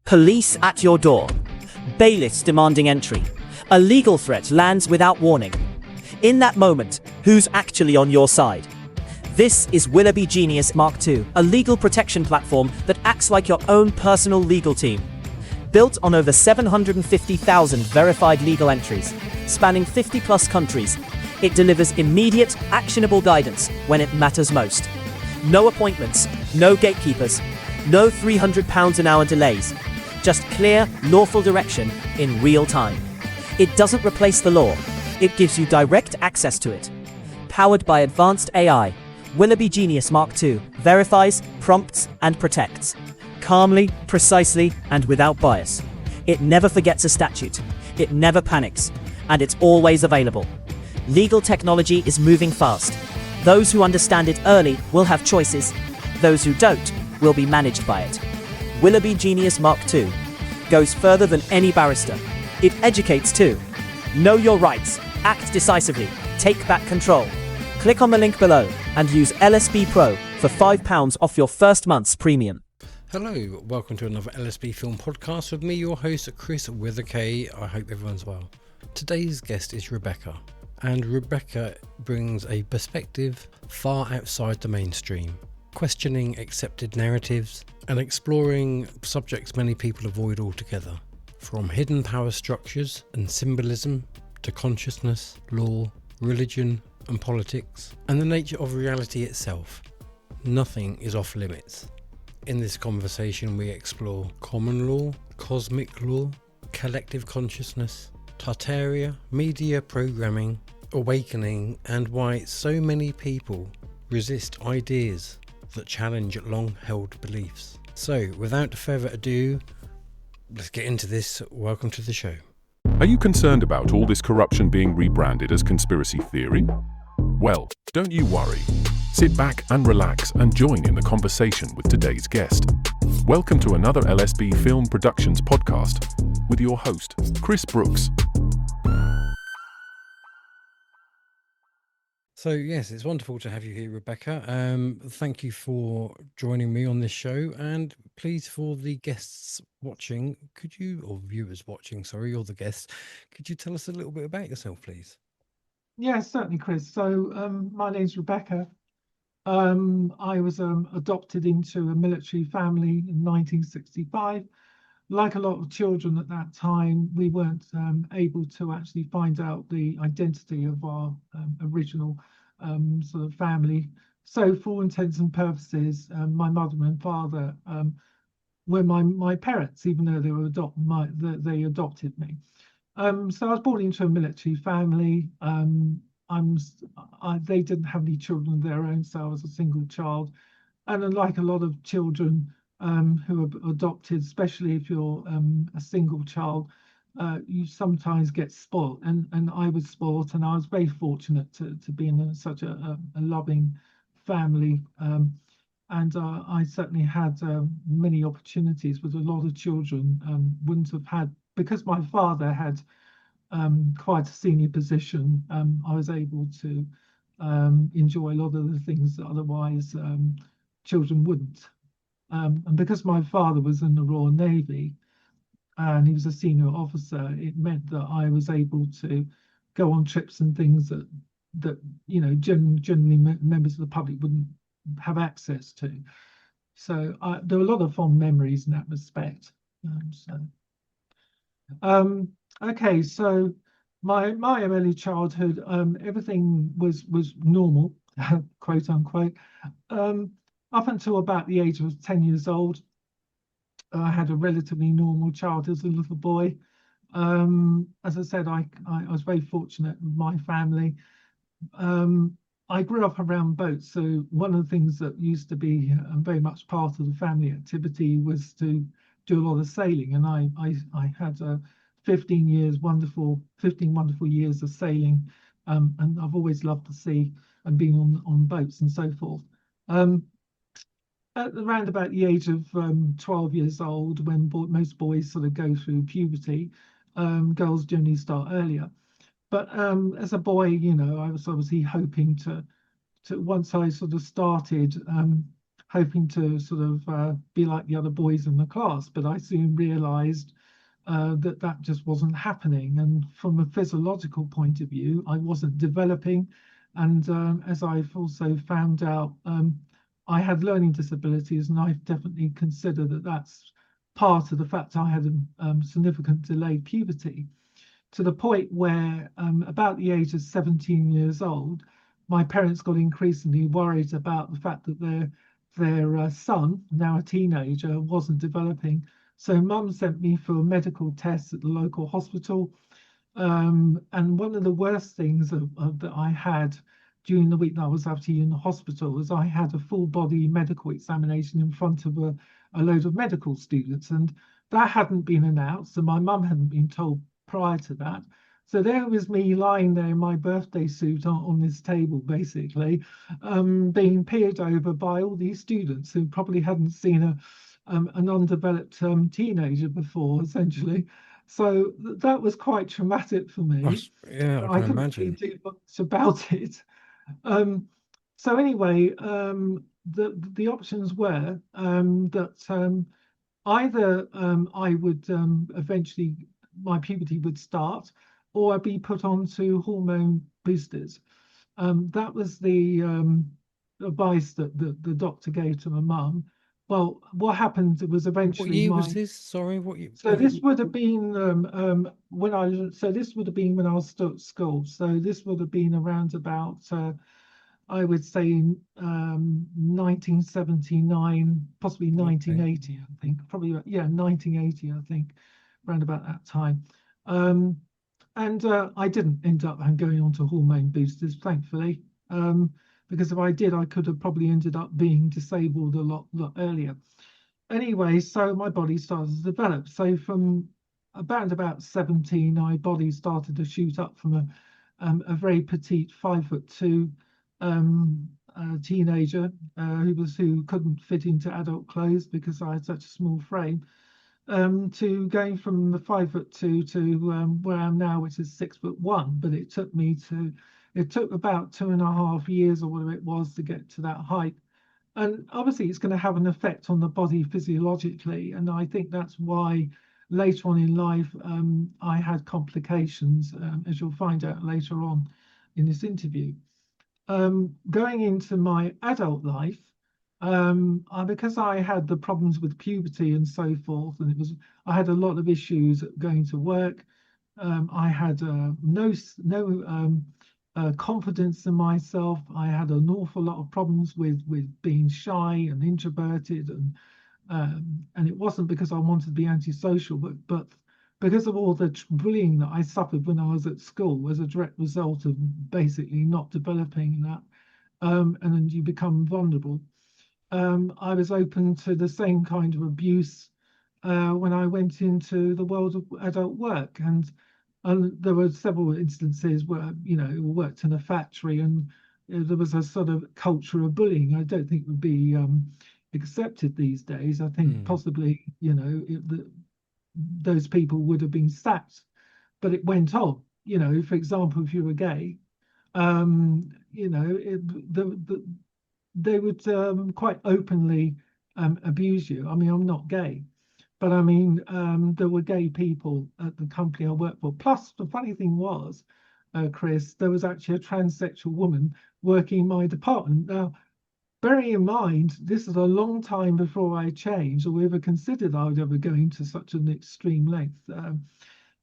Police at your door. Bailiffs demanding entry. A legal threat lands without warning. In that moment, who's actually on your side? This is Willoughby Genius Mark II, a legal protection platform that acts like your own personal legal team. Built on over 750,000 verified legal entries, spanning 50+ countries, it delivers immediate, actionable guidance when it matters most. No appointments, no gatekeepers, no £300 an hour delays. Just clear, lawful direction in real time. It doesn't replace the law. It gives you direct access to it. Powered by advanced AI, Willoughby Genius Mark II verifies, prompts, and protects. Calmly, precisely, and without bias. It never forgets a statute. It never panics. And it's always available. Legal technology is moving fast. Those who understand it early will have choices. Those who don't will be managed by it. Willoughby Genius Mark II goes further than any barrister. It educates too. Know your rights. Act decisively. Take back control. Click on the link below and use LSB Pro for £5 off your first month's premium. Hello, welcome to another LSB Film Podcast with me, your host, Chris with a K. I hope everyone's well. Today's guest is Rebecca, and Rebecca brings a perspective far outside the mainstream, questioning accepted narratives and exploring subjects many people avoid altogether, from hidden power structures and symbolism to consciousness, law, religion and politics, and the nature of reality itself. Nothing is off limits. In this conversation we explore common law, cosmic law, collective consciousness, Tartaria, media programming, awakening, and why so many people resist ideas that challenge long-held beliefs. So, without further ado, let's get into this. Welcome to the show. Are you concerned about all this corruption being rebranded as conspiracy theory? Well, don't you worry. Sit back and relax and join in the conversation with today's guest. Welcome to another LSB Film Productions podcast with your host, Chris Brooks. So yes, it's wonderful to have you here, Rebecca. Thank you for joining me on this show, and please, for the guests watching, or viewers watching, sorry, or the guests, could you tell us a little bit about yourself, please? Yeah, certainly, Chris. So my name's Rebecca. I was adopted into a military family in 1965. Like a lot of children at that time, we weren't able to actually find out the identity of our original sort of family. So for all intents and purposes, my mother and father were my parents, even though they were they adopted me. So I was born into a military family. They didn't have any children of their own, so I was a single child. And unlike a lot of children who are adopted, especially if you're a single child, you sometimes get spoilt. And I was spoilt, and I was very fortunate to be in such a loving family. And I certainly had many opportunities which a lot of children wouldn't have had. Because my father had quite a senior position, I was able to enjoy a lot of the things that otherwise children wouldn't. And because my father was in the Royal Navy and he was a senior officer, it meant that I was able to go on trips and things that generally members of the public wouldn't have access to. So there were a lot of fond memories in that respect. Okay, so my early childhood, everything was normal, quote unquote. Up until about the age of 10 years old, I had a relatively normal childhood as a little boy. As I said, I was very fortunate with my family. I grew up around boats, so one of the things that used to be very much part of the family activity was to do a lot of sailing, and I had 15 wonderful years of sailing, and I've always loved the sea and being on boats and so forth. At around about the age of 12 years old, when most boys sort of go through puberty, girls generally start earlier. But as a boy, I was obviously hoping to once I sort of started hoping to sort of be like the other boys in the class. But I soon realized that just wasn't happening. And from a physiological point of view, I wasn't developing. And as I've also found out, I had learning disabilities, and I definitely consider that that's part of the fact I had a significant delayed puberty, to the point where about the age of 17 years old, my parents got increasingly worried about the fact that their son, now a teenager, wasn't developing. So mum sent me for medical tests at the local hospital. And one of the worst things that I had during the week that I was actually in the hospital was I had a full body medical examination in front of a load of medical students. And that hadn't been announced, and my mum hadn't been told prior to that. So there was me lying there in my birthday suit on this table, basically, being peered over by all these students who probably hadn't seen an undeveloped teenager before, essentially. So that was quite traumatic for me. Yeah, I I can couldn't really imagine. do much about it. So anyway, the options were that either I would eventually, my puberty would start, or I'd be put onto hormone boosters. That was the advice that the doctor gave to my mum. Well, what happened was What eventually year was my this? Sorry, what you? so this would have been when I so this would have been when I was still at school. So this would have been around about I would say 1979, possibly Okay. 1980, I think. Probably, yeah, 1980, I think, around about that time. Um, and I didn't end up going on to hormone boosters, thankfully, because if I did, I could have probably ended up being disabled a lot earlier. Anyway, so my body started to develop. So from about 17, my body started to shoot up from a very petite 5'2" teenager who couldn't fit into adult clothes because I had such a small frame, to going from the 5'2" to where I am now, which is 6'1". But it took about 2.5 years or whatever it was to get to that height. And obviously, it's going to have an effect on the body physiologically. And I think that's why later on in life, I had complications, as you'll find out later on in this interview. Going into my adult life, because I had the problems with puberty and so forth, and I had a lot of issues going to work. I had no confidence in myself. I had an awful lot of problems with being shy and introverted, and it wasn't because I wanted to be antisocial, but because of all the bullying that I suffered when I was at school as a direct result of basically not developing that, and then you become vulnerable. I was open to the same kind of abuse when I went into the world of adult work, and there were several instances where worked in a factory, and there was a sort of culture of bullying. I don't think would be accepted these days. I think possibly those people would have been sacked, but it went on. For example, if you were gay, they would quite openly abuse you. I mean, I'm not gay, but I mean, there were gay people at the company I worked for. Plus, the funny thing was, Chris, there was actually a transsexual woman working in my department. Now, bearing in mind, this is a long time before I changed or ever considered I would ever go into such an extreme length.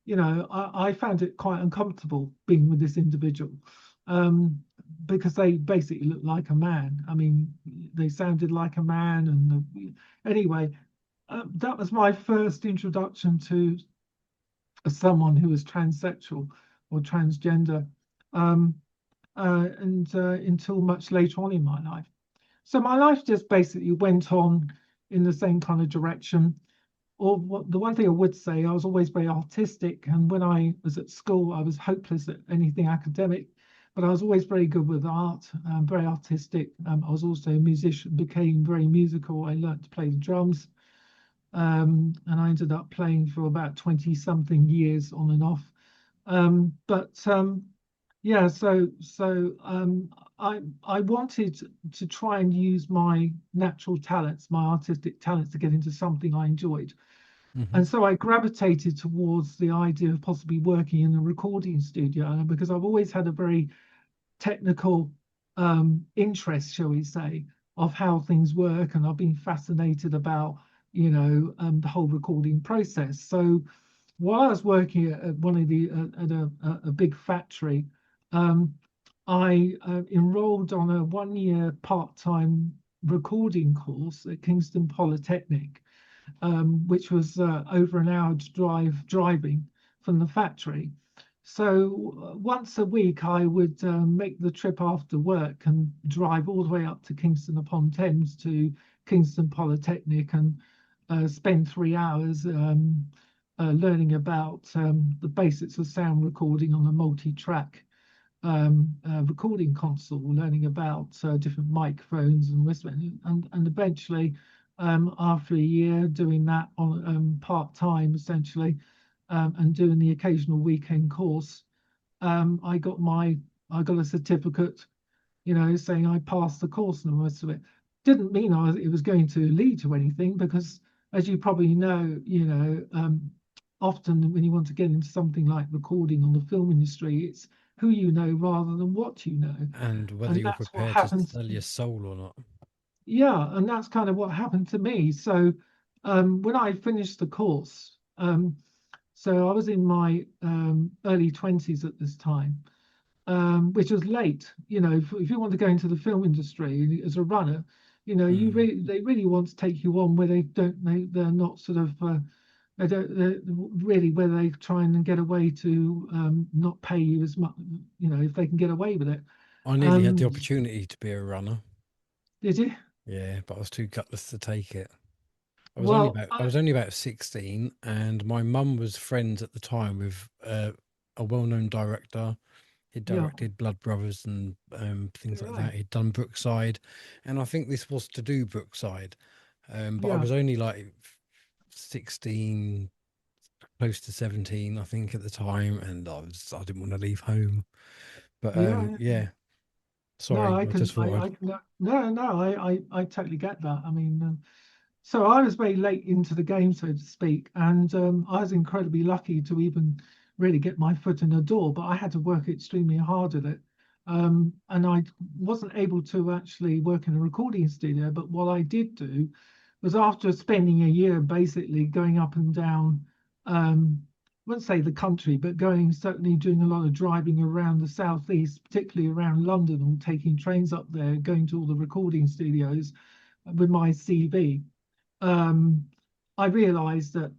I found it quite uncomfortable being with this individual, because they basically looked like a man. I mean, they sounded like a man. And anyway, that was my first introduction to someone who was transsexual or transgender, and until much later on in my life. So my life just basically went on in the same kind of direction. The one thing I would say, I was always very artistic, and when I was at school, I was hopeless at anything academic, but I was always very good with art, very artistic. I was also a musician, became very musical. I learned to play the drums, and I ended up playing for about 20 something years on and off. Yeah, so I wanted to try and use my natural talents, my artistic talents, to get into something I enjoyed. Hmm. And so I gravitated towards the idea of possibly working in a recording studio, because I've always had a very technical interest, shall we say, of how things work, and I've been fascinated about, the whole recording process. So while I was working at one of the at a big factory, um, I enrolled on a 1 year part-time recording course at Kingston Polytechnic, which was over an hour's driving from the factory. So once a week, I would make the trip after work and drive all the way up to Kingston upon Thames to Kingston Polytechnic, and spend 3 hours learning about the basics of sound recording on a multi-track recording console, learning about different microphones and wristbands, and eventually, after a year doing that on part-time essentially, and doing the occasional weekend course, I got a certificate, saying I passed the course and the rest of it. Didn't mean it was going to lead to anything, because, as you probably know, often when you want to get into something like recording on the film industry, it's who you know rather than what you know. And whether And you're that's what prepared to happened. sell your soul or not. Yeah, and that's kind of what happened to me. So when I finished the course, so I was in my early 20s at this time, which was late. If you want to go into the film industry as a runner, Mm. they really want to take you on where they're not sort of they're really, where they try and get away to not pay you as much, if they can get away with it. I nearly had the Um, opportunity to be a runner. did you? Yeah, but I was too gutless to take it. Well, I was only about 16, and my mum was friends at the time with a well-known director. He yeah, directed Blood Brothers and things like really, that. He'd done Brookside, and I think this was to do Brookside. But I yeah, was only like 16, close to 17, I think, at the time, and I didn't want to leave home. But yeah. yeah, No, sorry, I I can, just thought I'd. no, I totally get that. I mean, so I was very late into the game, so to speak, and I was incredibly lucky to even really get my foot in the door, but I had to work extremely hard at it. And I wasn't able to actually work in a recording studio, but what I did do was, after spending a year basically going up and down, I wouldn't say the country, but certainly doing a lot of driving around the southeast, particularly around London, and taking trains up there, going to all the recording studios with my CV. um, I realised that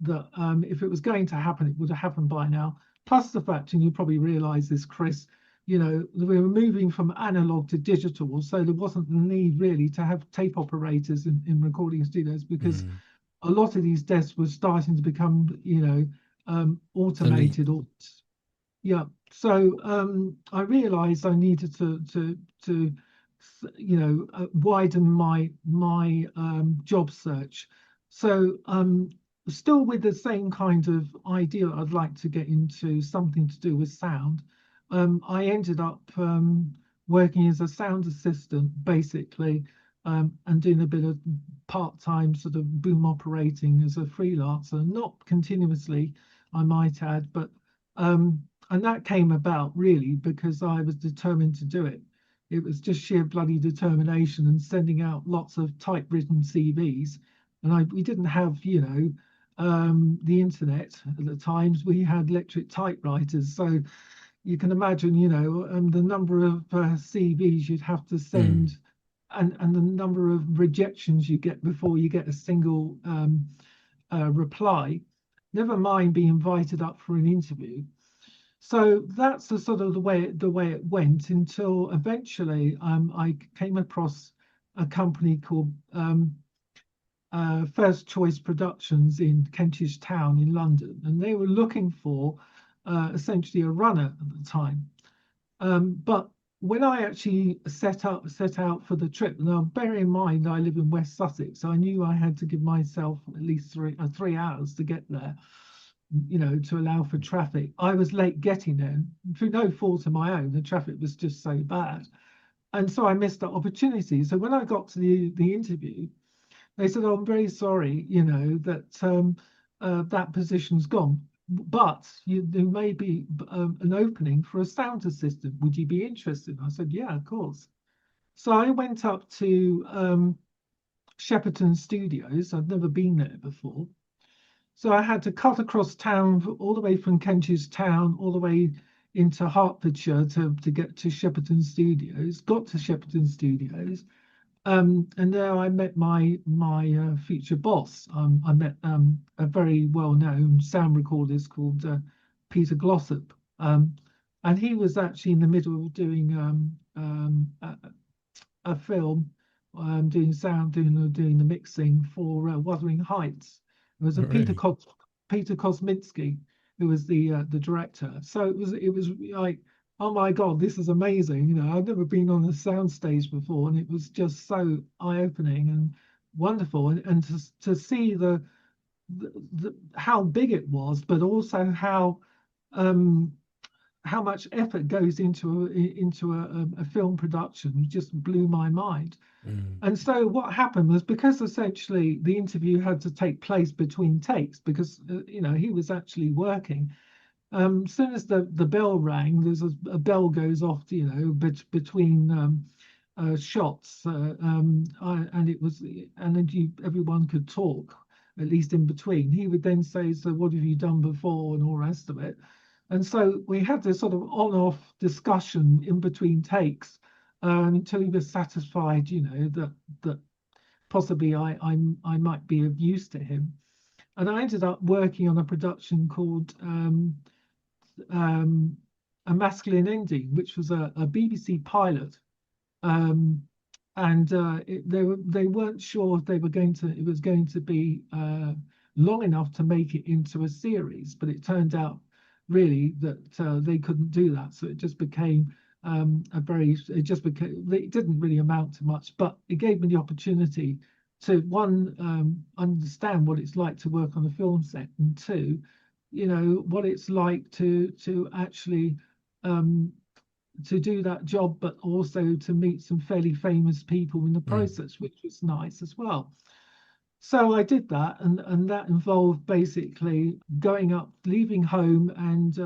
if it was going to happen, it would have happened by now. Plus the fact, and you probably realise this, Chris, we were moving from analog to digital, so there wasn't the need really to have tape operators in recording studios, because Mm, a lot of these desks were starting to become, the leap. automated, or yeah. So I realised I needed to widen my job search. So still with the same kind of idea, I'd like to get into something to do with sound. I ended up working as a sound assistant, basically, and doing a bit of part-time sort of boom operating as a freelancer, not continuously, I might add, but and that came about really because I was determined to do it. It was just sheer bloody determination and sending out lots of typewritten CVs. And we didn't have, the internet at the times. We had electric typewriters. So you can imagine, the number of CVs you'd have to Mm. send, and the number of rejections you get before you get a single reply, never mind be invited up for an interview. So that's the sort of the way it went, until eventually I came across a company called First Choice Productions in Kentish Town in London, and they were looking for essentially a runner at the time. But when I actually set out for the trip, now bear in mind I live in West Sussex, so I knew I had to give myself at least 3 hours to get there, to allow for traffic. I was late getting there through no fault of my own. The traffic was just so bad. And so I missed that opportunity. So when I got to the interview, they said, "Oh, I'm very sorry, that that position's gone, but there may be an opening for a sound assistant. Would you be interested?" I said, "Yeah, of course." So I went up to Shepperton Studios. I'd never been there before. So I had to cut across town, all the way from Kentish Town, all the way into Hertfordshire to get to Shepperton Studios. Got to Shepperton Studios, and there I met my future boss. I met a very well-known sound recordist called Peter Glossop, and he was actually in the middle of doing a film, doing sound, doing the mixing for Wuthering Heights. It was a Really? Peter Kosminski who was the director. So it was like, oh my God, this is amazing. I've never been on a sound stage before, and it was just so eye-opening and wonderful. And to see how big it was, but also how much effort goes into a film production just blew my mind. Mm. And so what happened was, because essentially the interview had to take place between takes, because he was actually working. As soon as the bell rang, there's a bell goes off, between shots, and it was, and then everyone could talk, at least in between. He would then say, "So what have you done before?" and all the rest of it. And so we had this sort of on-off discussion in between takes, until he was satisfied, that possibly I might be of use to him. And I ended up working on a production called A Masculine Ending, which was a BBC pilot. Um, and they weren't sure if it was going to be long enough to make it into a series, but it turned out really that they couldn't do that. So it just became it didn't really amount to much, but it gave me the opportunity to, one, understand what it's like to work on a film set, and two, what it's like to actually to do that job, but also to meet some fairly famous people in the Mm. process, which was nice as well. So I did that, and that involved basically going up, leaving home, and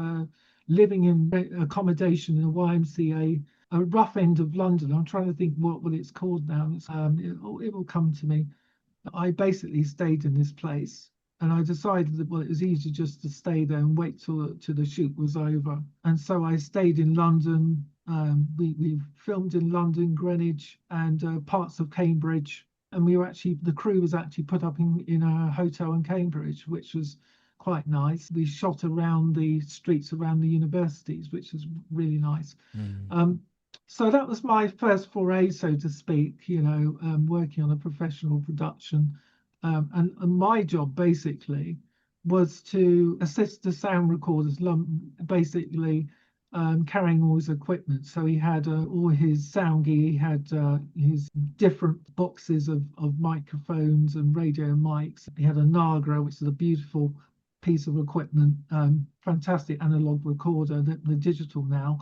living in accommodation in a YMCA, a rough end of London. I'm trying to think what it's called now. It will come to me. I basically stayed in this place, and I decided that, well, it was easier just to stay there and wait till the shoot was over. And so I stayed in London. We filmed in London, Greenwich, and parts of Cambridge. And the crew was actually put up in a hotel in Cambridge, which was quite nice. We shot around the streets around the universities, which was really nice. Mm. So that was my first foray, so to speak, working on a professional production. And my job basically was to assist the sound recorders, basically carrying all his equipment. So he had all his sound gear, he had his different boxes of microphones and radio mics. He had a Nagra, which is a beautiful piece of equipment, fantastic analog recorder, the digital now.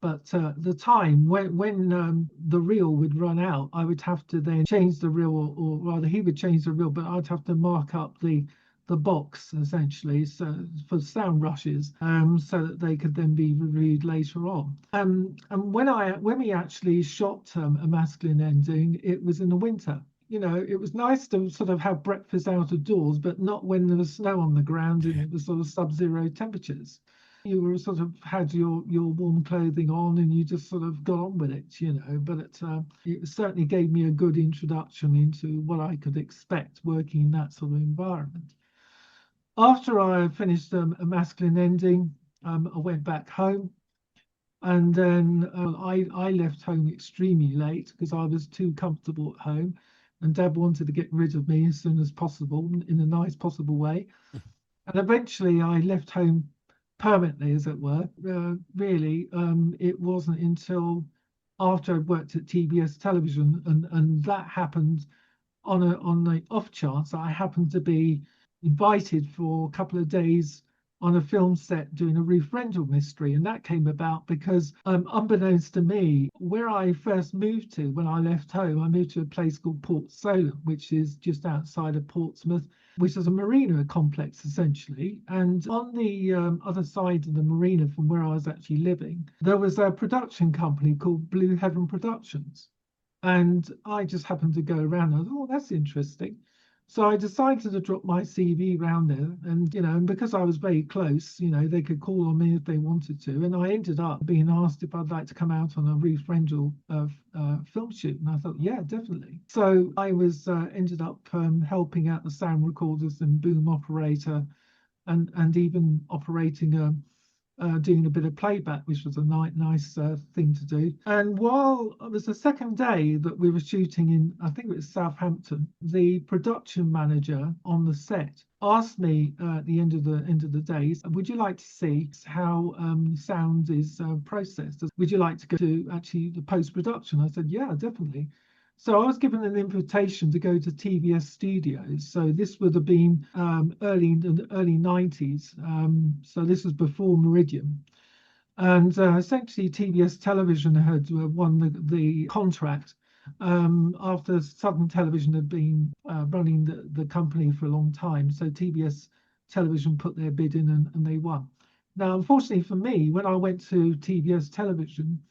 But the time when the reel would run out, I would have to then change the reel, or rather he would change the reel, but I'd have to mark up the box essentially, so for sound rushes, so that they could then be reviewed later on. And when we actually shot A Masculine Ending, it was in the winter. It was nice to sort of have breakfast out of doors, but not when there was snow on the ground and it was sort of sub-zero temperatures. You were sort of had your warm clothing on, and you just sort of got on with it, But it certainly gave me a good introduction into what I could expect working in that sort of environment. After I finished A Masculine Ending, I went back home, and then I left home extremely late because I was too comfortable at home, and Dad wanted to get rid of me as soon as possible in a nice possible way. And eventually I left home permanently, as it were. Really, it wasn't until after I'd worked at TBS Television, and that happened on the off chance I happened to be invited for a couple of days on a film set doing a Ruth Rendell mystery. And that came about because, unbeknownst to me, where I first moved to when I left home, I moved to a place called Port Solent, which is just outside of Portsmouth, which is a marina complex essentially. And on the other side of the marina from where I was actually living, there was a production company called Blue Heaven Productions. And I just happened to go around. I thought, oh, that's interesting. So I decided to drop my CV round there, and and because I was very close, they could call on me if they wanted to. And I ended up being asked if I'd like to come out on a Ruth Rendell film shoot, and I thought, yeah, definitely. So I was ended up helping out the sound recorders and boom operator, and even operating doing a bit of playback, which was a nice thing to do. And while it was the second day that we were shooting in, I think it was Southampton, the production manager on the set asked me at the end of the day, would you like to see how sound is processed? Would you like to go to actually the post-production? I said, yeah, definitely. So I was given an invitation to go to TVS Studios. So this would have been early 90s. So this was before Meridian. And essentially TVS Television had won the contract after Southern Television had been running the company for a long time. So TVS Television put their bid in and they won. Now, unfortunately for me, when I went to TVS Television,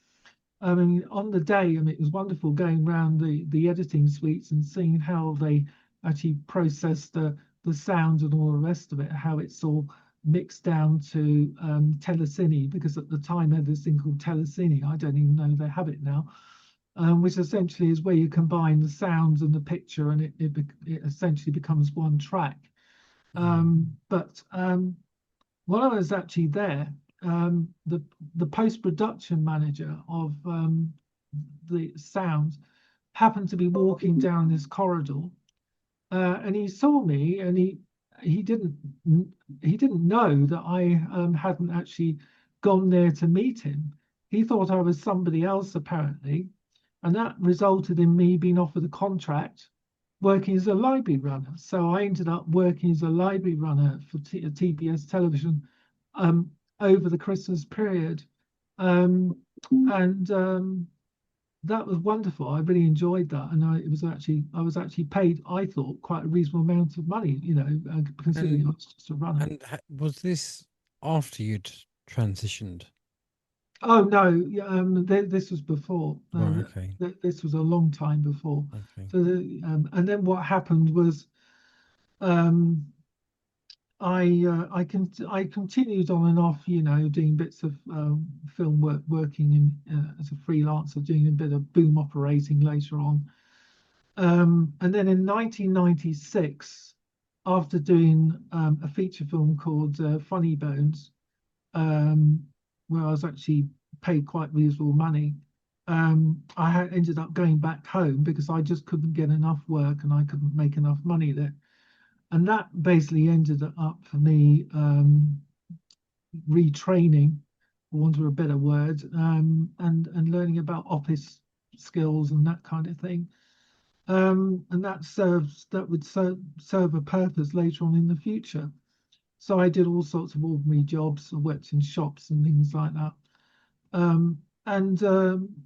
I mean, on the day, I mean, it was wonderful going around the editing suites and seeing how they actually process the sound and all the rest of it, how it's all mixed down to telecine, because at the time they had this thing called telecine. I don't even know they have it now, which essentially is where you combine the sounds and the picture, and it essentially becomes one track. But while I was actually there, the post-production manager of the sound happened to be walking down this corridor, and he saw me, and he didn't know that I hadn't actually gone there to meet him. He thought I was somebody else apparently, and that resulted in me being offered a contract working as a library runner. So I ended up working as a library runner for TBS Television over the Christmas period, and that was wonderful. I really enjoyed that, and I was actually paid, I thought, quite a reasonable amount of money, considering I was just a runner. And was this after you'd transitioned? Oh no, this was before. Right, okay. This was a long time before. Okay. So and then what happened was, I continued on and off, doing bits of film work, working in as a freelancer, doing a bit of boom operating later on. And then in 1996, after doing a feature film called Funny Bones, where I was actually paid quite reasonable money, I ended up going back home because I just couldn't get enough work and I couldn't make enough money there. And that basically ended up for me retraining, for want of a better word, and learning about office skills and that kind of thing. And that would serve a purpose later on in the future. So I did all sorts of ordinary jobs. I worked in shops and things like that.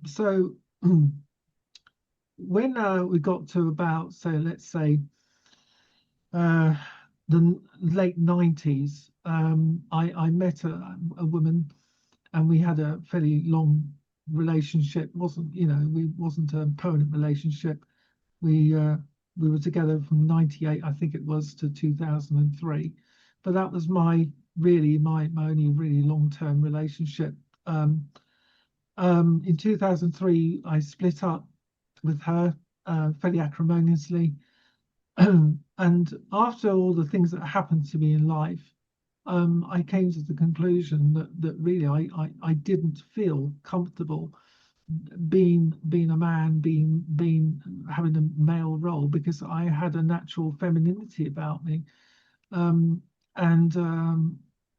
So when we got to about, say, let's say, the late 90s, I met a woman, and we had a fairly long relationship. We wasn't a permanent relationship. We were together from 98, I think it was, to 2003. But that was my only really long-term relationship. In 2003, I split up with her fairly acrimoniously. And after all the things that happened to me in life, I came to the conclusion that really I didn't feel comfortable being a man, having a male role, because I had a natural femininity about me, and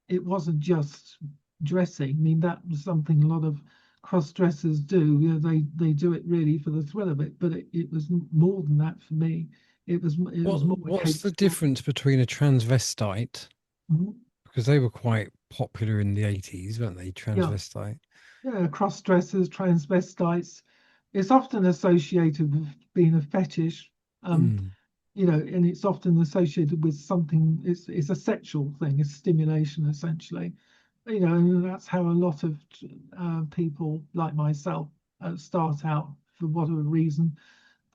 it wasn't just dressing. I mean, that was something a lot of cross-dressers do. They do it really for the thrill of it, but it was more than that for me. It was more. What's the difference between a transvestite? Mhm. because they were quite popular in the 80s, weren't they? Yeah, Transvestite. yeah, cross-dressers, transvestites. It's often associated with being a fetish, um, Mm. and it's often associated with something. It's a sexual thing, it's stimulation essentially. And that's how a lot of people like myself start out for whatever reason.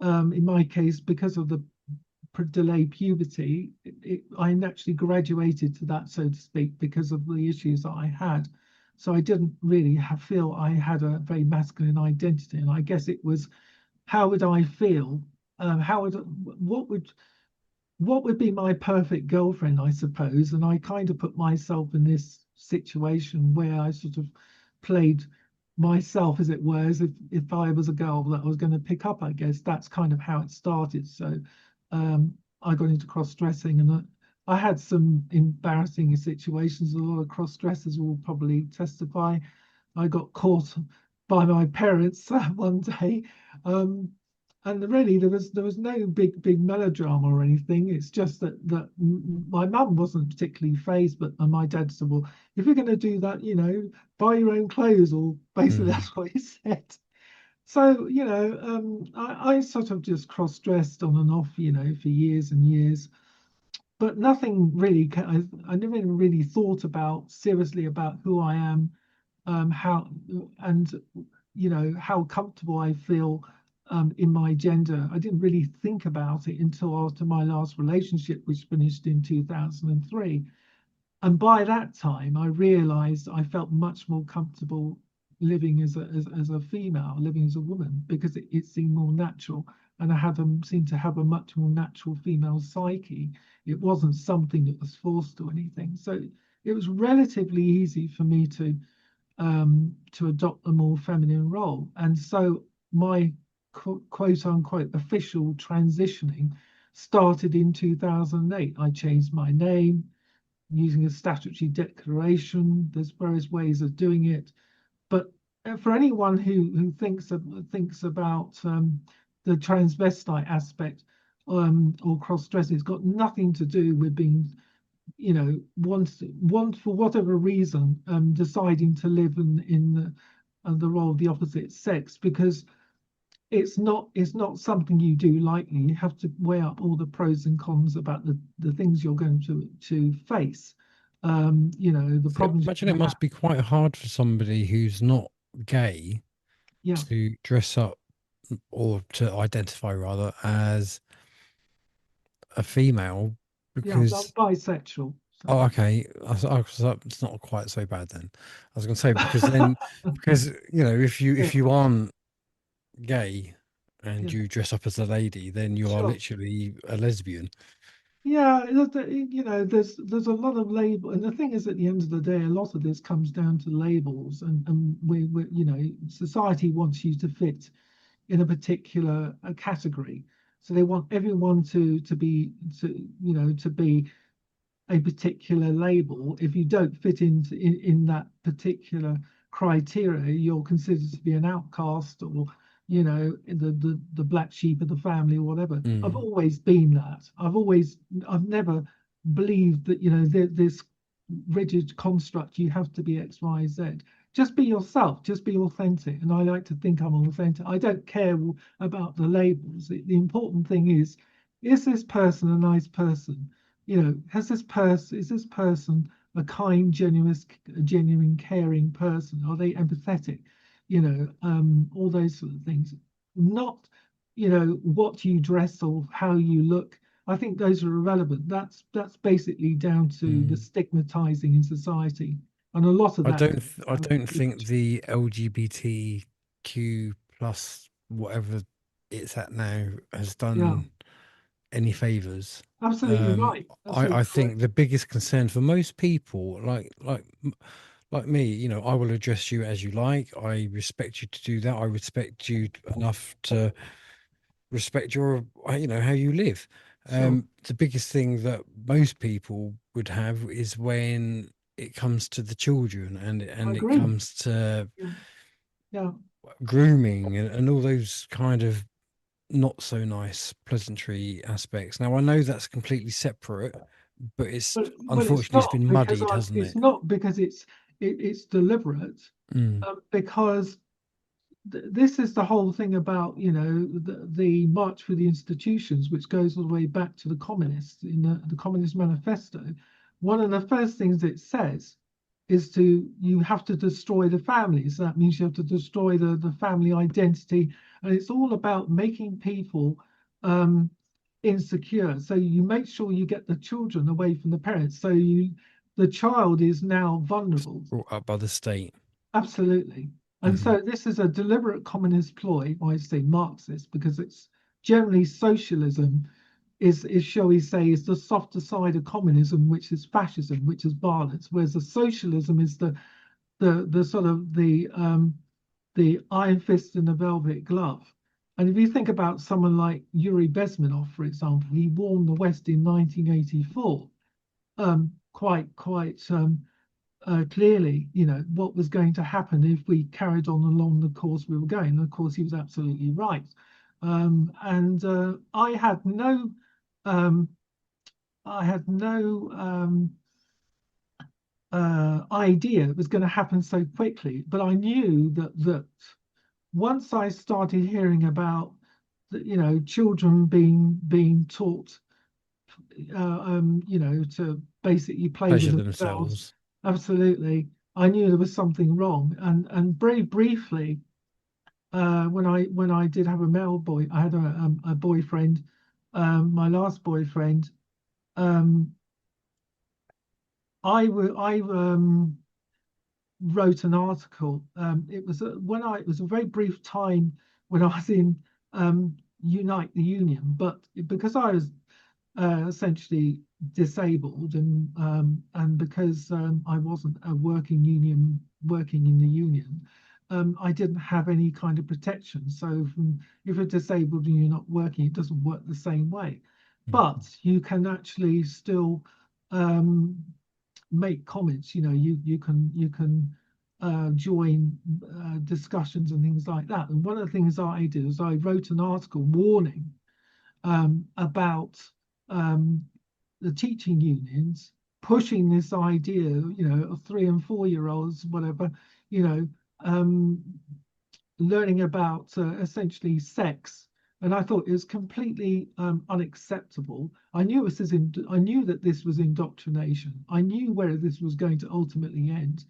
In my case, because of the delayed puberty, I naturally graduated to that, so to speak, because of the issues that I had. So I didn't really feel I had a very masculine identity, and I guess it was how would I feel? How would what would be my perfect girlfriend, I suppose? And I kind of put myself in this situation where I sort of played myself, as it were, as if I was a girl that I was going to pick up, I guess. That's kind of how it started. So I got into cross-dressing, and I had some embarrassing situations. A lot of cross-dressers will probably testify. I got caught by my parents one day. Um, and really there was no big melodrama or anything. It's just that my mum wasn't particularly phased, but my dad said, well, if you're going to do that, buy your own clothes, or basically Mm. that's what he said. So I sort of just cross-dressed on and off, for years and years, but nothing really. I never really thought about seriously about who I am, how and how comfortable I feel in my gender. I didn't really think about it until after my last relationship, which finished in 2003. And by that time, I realized I felt much more comfortable living as a female, living as a woman, because it seemed more natural. And I seemed to have a much more natural female psyche. It wasn't something that was forced or anything. So it was relatively easy for me to adopt a more feminine role. And so my quote unquote official transitioning started in 2008. I changed my name using a statutory declaration. There's various ways of doing it. But for anyone who thinks about the transvestite aspect or cross-dressing, it's got nothing to do with being want for whatever reason deciding to live in the role of the opposite sex, because it's not something you do lightly. You have to weigh up all the pros and cons about the things you're going to face, the So I problems imagine you're it going to have. must be quite hard for somebody who's not gay Yeah, to dress up or to identify rather as a female yeah, I'm because bisexual, so oh okay so it's not quite so bad then. I was going to say because then because yeah, if you aren't gay and yeah, you dress up as a lady then you are sure. literally a lesbian. Yeah, there's a lot of label, and the thing is, at the end of the day, a lot of this comes down to labels, and society wants you to fit in a particular category, so they want everyone to be a particular label. If you don't fit in that particular criteria, you're considered to be an outcast, or the black sheep of the family, or whatever. I've Mm. always been that. I've never believed that this rigid construct, you have to be X, Y, Z. Just be yourself, just be authentic. And I like to think I'm authentic. I don't care about the labels. The important thing is this person a nice person? Is this person a kind, genuine, caring person? Are they empathetic? All those sort of things. Not, what you dress or how you look. I think those are irrelevant. That's basically down to the Mm. stigmatizing in society, and a lot of that. I don't think the LGBTQ plus whatever it's at now has Yeah, done any favors. absolutely right. I Absolutely think correct. the biggest concern for most people, like me, I will address you as you like. I respect you to do that. I respect you enough to respect your, how you live. Sure, The biggest thing that most people would have is when it comes to the children I and it agree. comes to Yeah, yeah, grooming and all those kind of not so nice pleasantry aspects. Now I know that's completely separate, but it's Well, it's unfortunately it's not been because muddied, hasn't it's it? not because it's deliberate, Mm. because this is the whole thing about, the march for the institutions, which goes all the way back to the communists in the Communist Manifesto. One of the first things it says is you have to destroy the families. That means you have to destroy the family identity, and it's all about making people insecure. So you make sure you get the children away from the parents. So the child is now vulnerable. Brought up by the state. Absolutely. And Hmm. so this is a deliberate communist ploy, or I say Marxist, because it's generally socialism is shall we say, is the softer side of communism, which is fascism, which is violence, whereas the socialism is the sort of the iron fist and the velvet glove. And if you think about someone like Yuri Bezmenov, for example, he warned the West in 1984, quite clearly, what was going to happen if we carried on along the course we were going. And of course, he was absolutely right. And I had no, um, idea it was going to happen so quickly. But I knew that once I started hearing about, children being taught, to basically play with Pleasure themselves. themselves. Absolutely, I knew there was something wrong. And very briefly, when I did have a male boy, I had a boyfriend, my last boyfriend. Um, I wrote an article. It was a very brief time when I was in Unite the Union, but because I was essentially disabled, and because I wasn't a working in the union, I didn't have any kind of protection. So if you're disabled and you're not working, it doesn't work the same way. But you can actually still um, make comments. You can join discussions and things like that. And one of the things I did is I wrote an article warning about the teaching unions pushing this idea, of 3 and 4 year olds, whatever, you know, um, learning about essentially sex. And I thought it was completely unacceptable. I knew that this was indoctrination. I knew where this was going to ultimately end,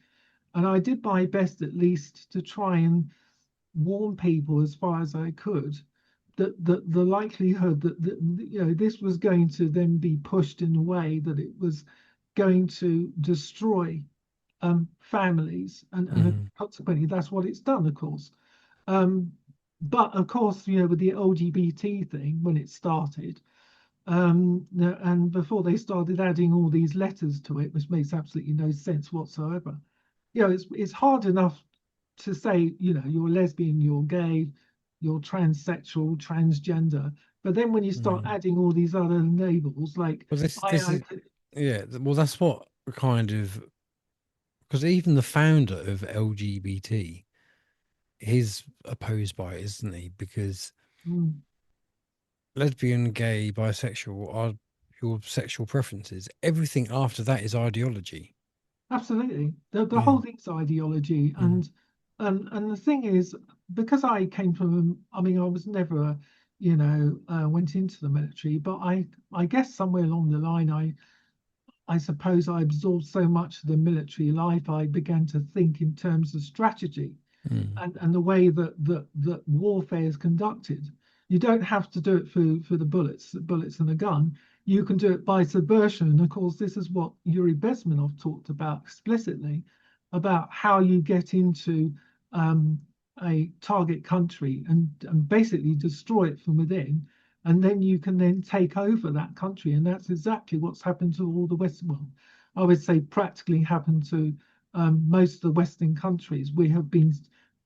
and I did my best, at least, to try and warn people as far as I could that the likelihood that this was going to then be pushed in a way that it was going to destroy families, and Mm. consequently that's what it's done, of course. um, but of course, with the LGBT thing, when it started, and before they started adding all these letters to it, which makes absolutely no sense whatsoever. It's hard enough to say, you're lesbian, you're gay, you're transsexual, transgender. But then when you start Mm. adding all these other labels, like Well, this I is yeah. Well, that's what kind of, because even the founder of LGBT, he's opposed by it, isn't he? Because mm, lesbian, gay, bisexual are your sexual preferences. Everything after that is ideology. absolutely, the Yeah. whole thing's ideology. Mm. And the thing is, because I came from, I mean, I was never, went into the military, but I guess somewhere along the line, I suppose I absorbed so much of the military life, I began to think in terms of strategy, Mm. and the way that warfare is conducted. You don't have to do it for the bullets and a gun. You can do it by subversion. And of course, this is what Yuri Bezmenov talked about explicitly, about how you get into um, a target country and basically destroy it from within. And then you can then take over that country. And that's exactly what's happened to all the Western world. I would say practically happened to most of the Western countries. We have been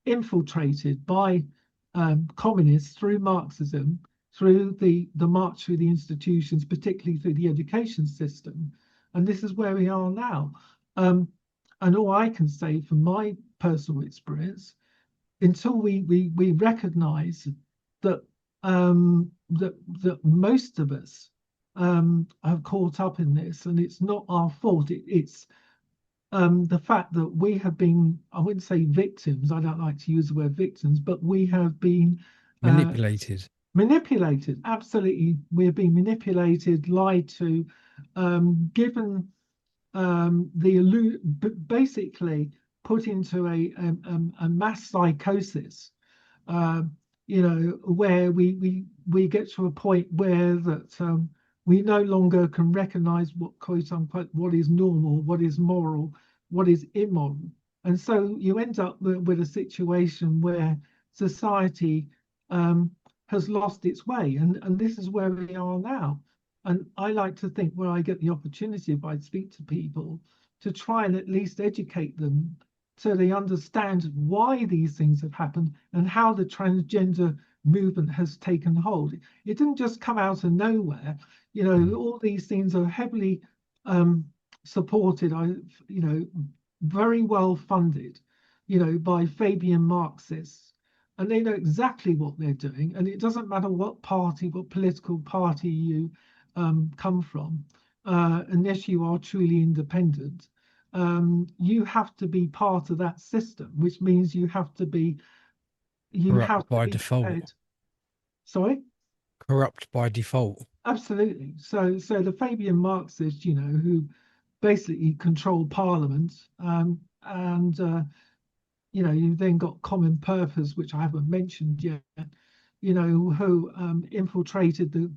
infiltrated by communists through Marxism, through the march through the institutions, particularly through the education system. And this is where we are now. And all I can say from my personal experience, until we recognize that that most of us have caught up in this, and it's not our fault. It's the fact that we have been, I wouldn't say victims, I don't like to use the word victims, but we have been uh, Manipulated. manipulated. Absolutely. We're being manipulated, lied to, given basically put into a mass psychosis, uh, where we get to a point where that we no longer can recognize what, quote unquote, what is normal, what is moral, what is immoral. And so you end up with a situation where society um, has lost its way. And this is where we are now. And I like to think, when I get the opportunity, if I speak to people, to try and at least educate them so they understand why these things have happened and how the transgender movement has taken hold. It didn't just come out of nowhere. All these things are heavily supported, very well funded, by Fabian Marxists. And they know exactly what they're doing. And it doesn't matter what political party you come from, unless you are truly independent. You have to be part of that system, which means you have to be Corrupt by default. prepared. Sorry? Corrupt by default. Absolutely. So the Fabian Marxists, who basically control Parliament, and you've then got Common Purpose, which I haven't mentioned yet, who infiltrated the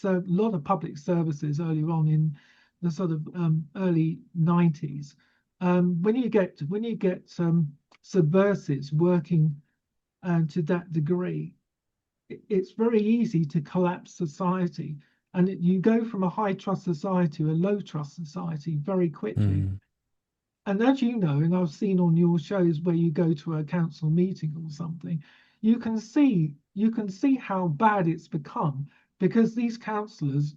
a lot of public services earlier on in the sort of early 90s. When you get subversives working to that degree, it's very easy to collapse society, and you go from a high trust society to a low trust society very quickly. And as you know, and I've seen on your shows where you go to a council meeting or something, you can see how bad it's become, because these councillors,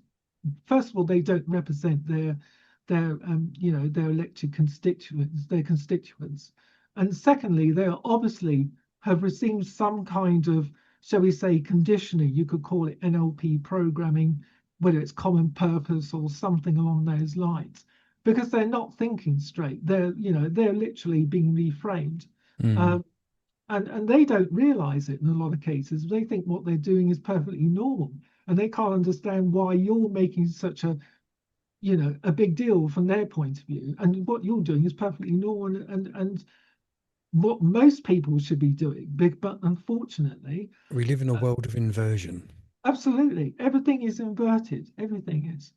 first of all, they don't represent their elected constituents, and secondly, they obviously have received some kind of, shall we say, conditioning. You could call it NLP programming, whether it's Common Purpose or something along those lines, because they're not thinking straight. They're literally being reframed. And they don't realize it in a lot of cases. They think what they're doing is perfectly normal, and they can't understand why you're making such a big deal from their point of view. And what you're doing is perfectly normal, and what most people should be doing. But unfortunately, We live in a world of inversion. absolutely, everything is inverted. Everything is.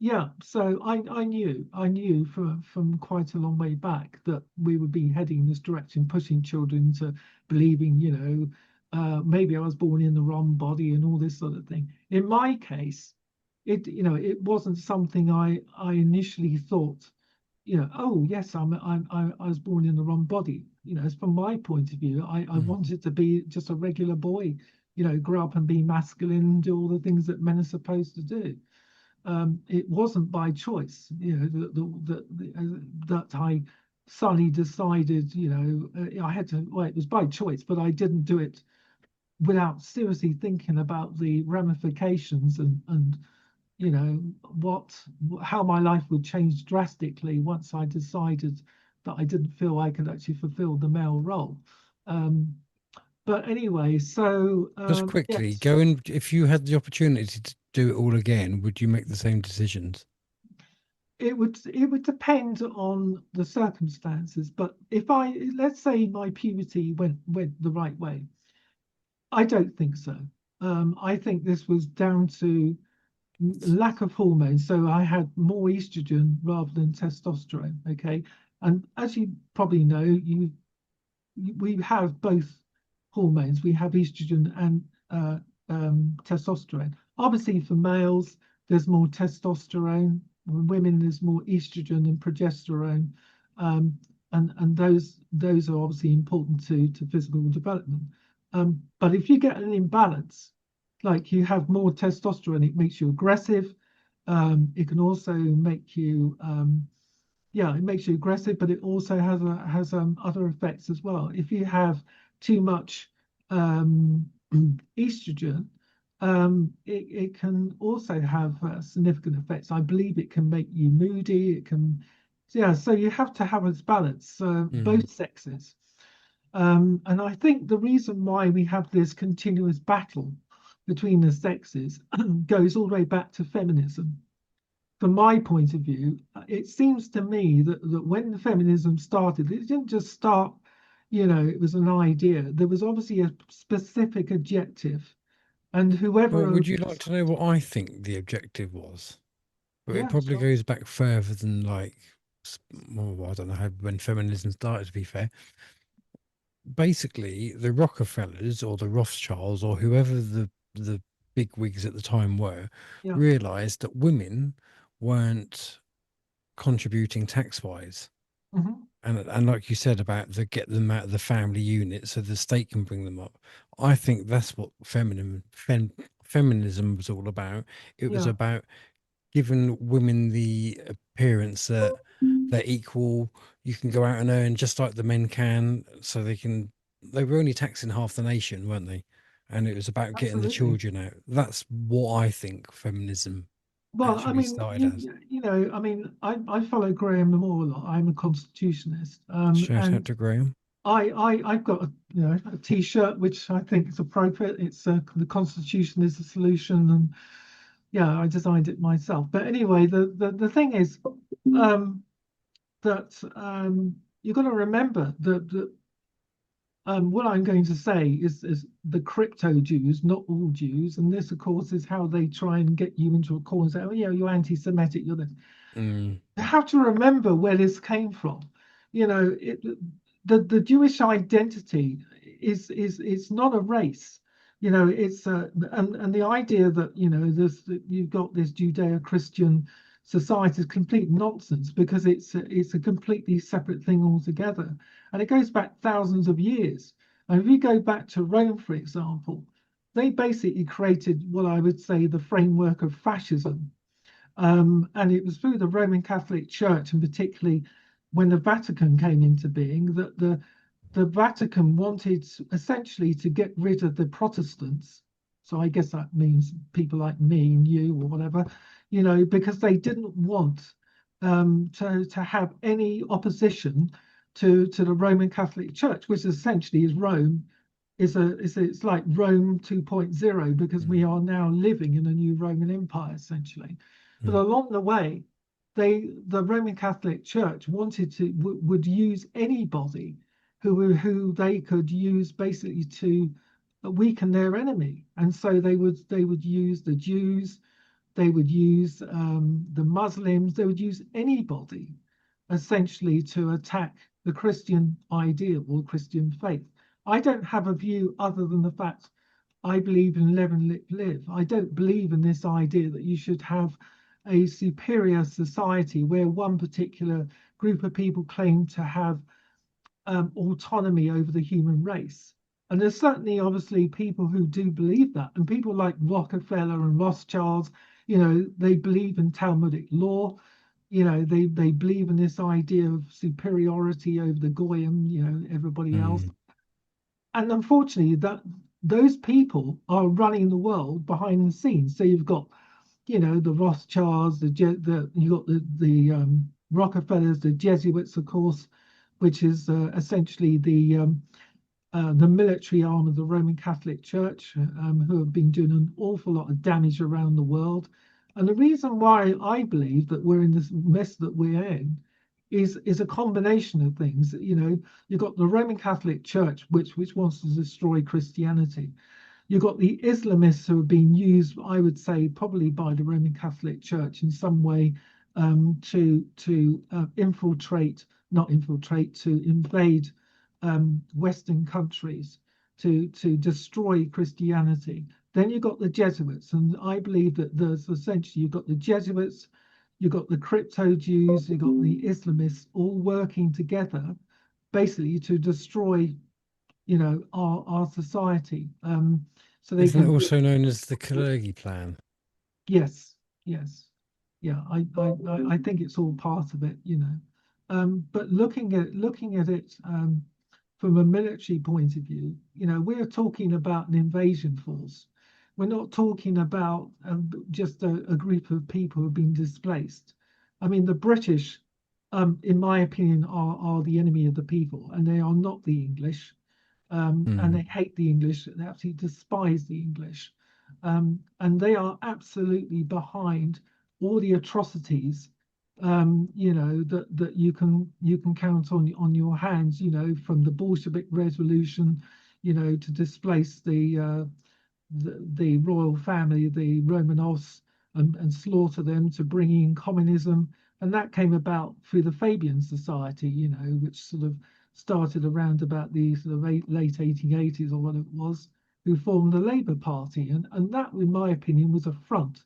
Yeah, so I knew from quite a long way back that we would be heading in this direction, pushing children to believing, maybe I was born in the wrong body and all this sort of thing. In my case, it wasn't something I initially thought, oh yes, I was born in the wrong body. From my point of view, I wanted to be just a regular boy, grow up and be masculine and do all the things that men are supposed to do. It wasn't by choice, that I suddenly decided, I had to, well, it was by choice, but I didn't do it without seriously thinking about the ramifications and how my life would change drastically once I decided that I didn't feel I could actually fulfill the male role. But anyway, so Just quickly, yes. if you had the opportunity to do it all again, would you make the same decisions? It would depend on the circumstances, but if let's say my puberty went the right way, I don't think so. I think this was down to lack of hormones. So I had more estrogen rather than testosterone. Okay, and as you probably know, we have both hormones. We have estrogen and testosterone. Obviously, for males, there's more testosterone. For women, there's more estrogen and progesterone, and those are obviously important to physical development. But if you get an imbalance, like you have more testosterone, it makes you aggressive. It can also make you it makes you aggressive, but it also has other effects as well. If you have too much estrogen, it can also have significant effects. I believe it can make you moody. It can, yeah. So you have to have its balance, both sexes. And I think the reason why we have this continuous battle between the sexes goes all the way back to feminism. From my point of view, it seems to me that when the feminism started, it didn't just start, it was an idea. There was obviously a specific objective, and Well, whoever, would you like to know what I think the objective was? Well, it yeah, probably sure, goes back further than like, well, I don't know how when feminism started, to be fair. Basically, the Rockefellers or the Rothschilds or whoever the big wigs at the time were yeah, realized that women weren't contributing tax wise. hmm And like you said about the get them out of the family unit so the state can bring them up. I think that's what feminism was all about. It was yeah. about giving women the appearance that they're equal. You can go out and earn just like the men can, so they can. They were only taxing half the nation, weren't they? And it was about getting the Absolutely. children out. That's what I think feminism Well, I actually mean, started as. I mean, I follow Graham Moore a lot. I'm a constitutionalist, Shout out and to Graham. I've got a T-shirt which I think is appropriate. It's the Constitution is the solution, and yeah, I designed it myself. But anyway, the thing is that you've got to remember that what I'm going to say is the crypto Jews, not all Jews, and this, of course, is how they try and get you into a corner and say, oh, yeah, you're anti-Semitic, you're this. Mm, You have to remember where this came from. The Jewish identity is it's not a race. It's and the idea that this that you've got this Judeo-Christian society is complete nonsense because it's a completely separate thing altogether, and it goes back thousands of years. And if you go back to Rome, for example, they basically created what I would say the framework of fascism, and it was through the Roman Catholic Church, and particularly when the Vatican came into being, that the Vatican wanted essentially to get rid of the Protestants. So I guess that means people like me and you or whatever, because they didn't want to have any opposition to the Roman Catholic Church, which essentially is Rome. It's like Rome 2.0 because we mm, are now living in a new Roman Empire essentially. But mm. along the way, the Roman Catholic Church wanted to would use anybody who they could use basically to weaken their enemy, and so they would use the Jews, they would use the Muslims, they would use anybody essentially to attack the Christian ideal or Christian faith. I don't have a view other than the fact I believe in live and let live. I don't believe in this idea that you should have a superior society where one particular group of people claim to have autonomy over the human race. And there's certainly obviously people who do believe that, and people like Rockefeller and Rothschilds, they believe in Talmudic law. They believe in this idea of superiority over the goyim, everybody else. Mm. And unfortunately, that those people are running the world behind the scenes. So you've got, the Rothschilds, you got the Rockefellers, the Jesuits, of course, which is essentially the military arm of the Roman Catholic Church, who have been doing an awful lot of damage around the world. And the reason why I believe that we're in this mess that we're in is a combination of things. You've got the Roman Catholic Church, which wants to destroy Christianity. You've got the Islamists who have been used, I would say, probably by the Roman Catholic Church in some way to infiltrate, not infiltrate, to invade Western countries to destroy Christianity. Then you've got the Jesuits, and I believe that there's essentially you've got the Jesuits, you've got the crypto Jews, you've got the Islamists all working together, basically to destroy, our society. So they Isn't it can, also known as the Kalergi plan? yes, yes, yeah. I think it's all part of it. But looking at it from a military point of view, we're talking about an invasion force. we're not talking about just a group of people who have been displaced. I mean, the British, in my opinion, are the enemy of the people, and they are not the English. And they hate the English. They absolutely despise the English, and they are absolutely behind all the atrocities, that you can count on your hands, from the Bolshevik Revolution, to displace the royal family, the Romanovs, and slaughter them, to bring in communism. And that came about through the Fabian Society, which sort of started around about the sort of late 1880s or what it was, who formed the Labour Party. And that, in my opinion, was a front,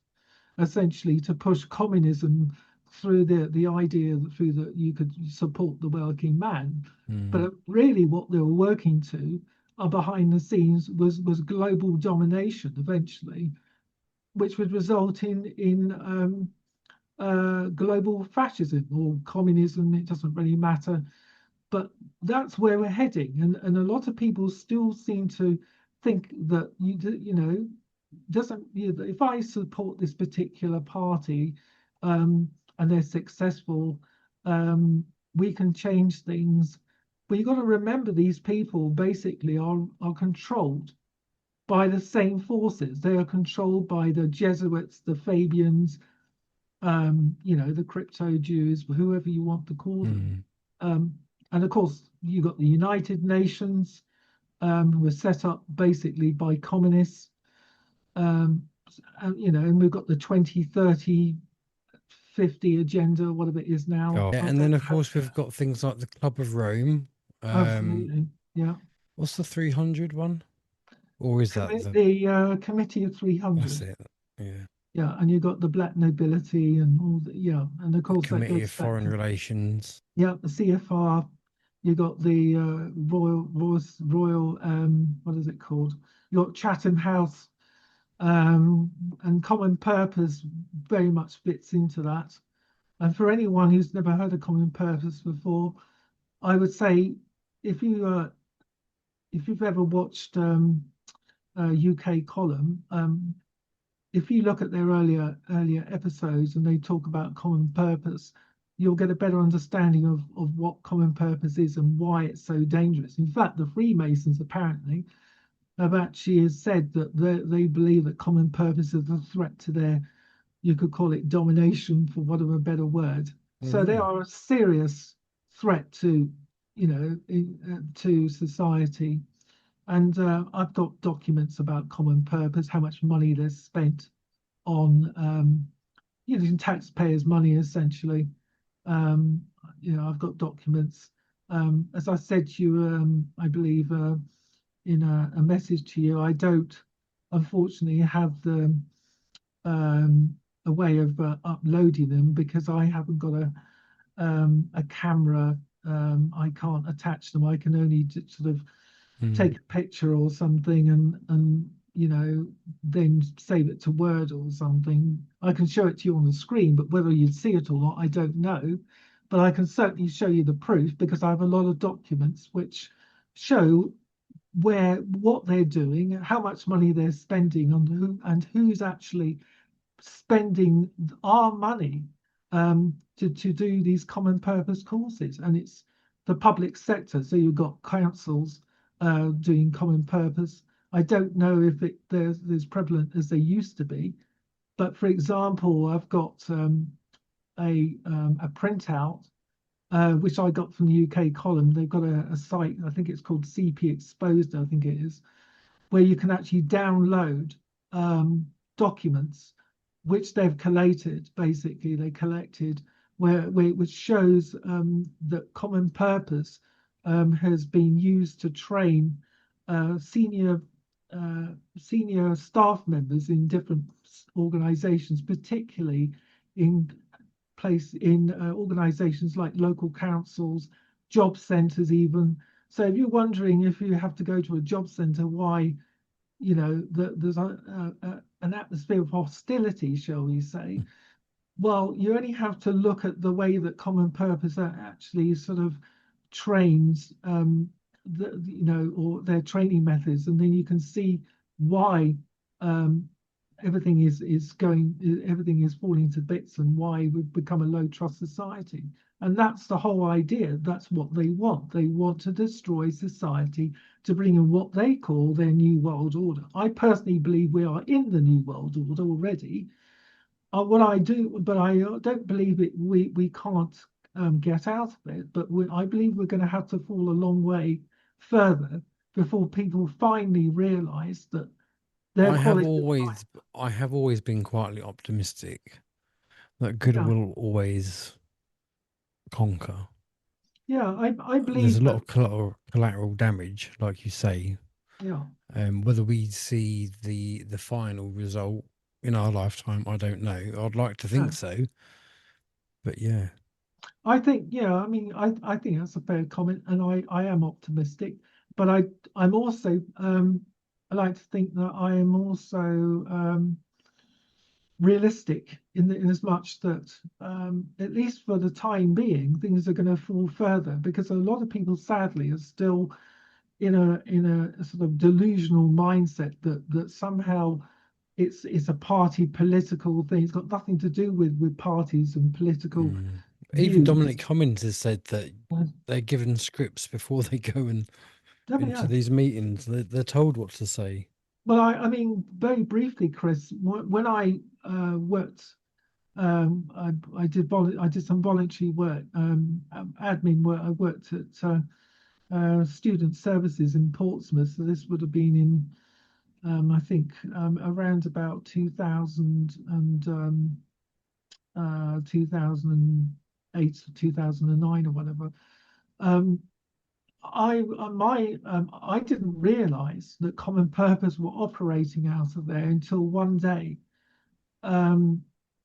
essentially, to push communism through the idea that through that you could support the working man. But really what they were working to behind the scenes was global domination eventually, which would result in global fascism or communism. It doesn't really matter, but that's where we're heading. And a lot of people still seem to think that doesn't if I support this particular party, and they're successful, we can change things. But you've got to remember, these people basically are controlled by the same forces. They are controlled by the Jesuits, the Fabians, the crypto Jews, whoever you want to call them. And of course, you've got the United Nations, who were set up basically by communists. And we've got the 2030, 50 agenda, whatever it is now. Yeah, and then of course we've got things like the Club of Rome. Absolutely, yeah. What's the 300 one? Or is that the Committee of 300? That's it. Yeah. Yeah, and you've got the black nobility and all the, and of course the Committee that of Foreign Relations. Yeah, the CFR. You got the Royal what is it called? You got Chatham House, and Common Purpose very much fits into that. And for anyone who's never heard of Common Purpose before, I would say if you've ever watched UK Column, if you look at their earlier episodes and they talk about common purpose, you'll get a better understanding of what common purpose is and why it's so dangerous. In fact, the Freemasons apparently have actually said that they believe that common purpose is a threat to their, you could call it domination, for want of a better word. So they are a serious threat to, to society. And I've got documents about common purpose, how much money they've spent on, using taxpayers' money, essentially. I've got documents. As I said to you, I believe in a message to you, I don't, unfortunately, have a way of uploading them because I haven't got a camera. I can't attach them. I can only sort of take a picture or something and then save it to Word or something. I can show it to you on the screen, but whether you'd see it or not, I don't know. But I can certainly show you the proof because I have a lot of documents which show what they're doing, how much money they're spending on who's actually spending our money to do these common purpose courses. And it's the public sector. So you've got councils doing common purpose. I don't know if they're as prevalent as they used to be, but for example, I've got a printout which I got from the UK Column. They've got a site, I think it's called CP Exposed, I think it is, where you can actually download documents which they've collated. Basically, they collected which shows that common purpose has been used to train senior staff members in different organizations, particularly in organizations like local councils, job centers even. So if you're wondering if you have to go to a job center, why there's an atmosphere of hostility, shall we say, well, you only have to look at the way that common purpose actually sort of trains or their training methods, and then you can see why everything everything is falling to bits, and why we've become a low trust society. And that's the whole idea. That's what they want. They want to destroy society to bring in what they call their new world order. I personally believe we are in the new world order already. What I do, but I don't believe it. We can't get out of it. But I believe we're going to have to fall a long way further before people finally realise that their quality of life. I have always been quietly optimistic that good Yeah, will always conquer. yeah. I There's a believe lot that. of collateral damage, like you say. Yeah, Whether we see the final result in our lifetime, I don't know. I'd like to think yeah. so, but yeah. I think, yeah. I mean, I think that's a fair comment, and I am optimistic, but I'm also I like to think that I am also realistic in as much that at least for the time being, things are going to fall further, because a lot of people sadly are still in a sort of delusional mindset that somehow it's a party political thing. It's got nothing to do with parties and political Mm. Even Dominic views. Cummings has said that Uh, they're given scripts before they go into yeah. these meetings. They're told what to say. Well, I mean, very briefly, Chris, when I worked, I did some voluntary work, admin work. I worked at student services in Portsmouth. So this would have been in, I think, around about 2000 and 2008 or 2009 or whatever. Um, I didn't realise that Common Purpose were operating out of there until one day. Um,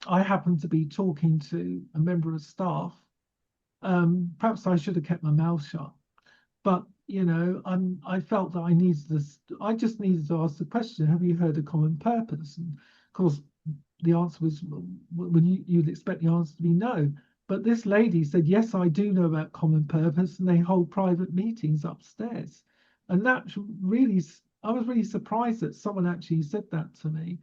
I happened to be talking to a member of staff. Perhaps I should have kept my mouth shut, but I felt that I needed this. I just needed to ask the question: have you heard of Common Purpose? And of course, the answer was, when you'd expect the answer to be no. But this lady said, yes, I do know about Common Purpose, and they hold private meetings upstairs. And that really, I was really surprised that someone actually said that to me.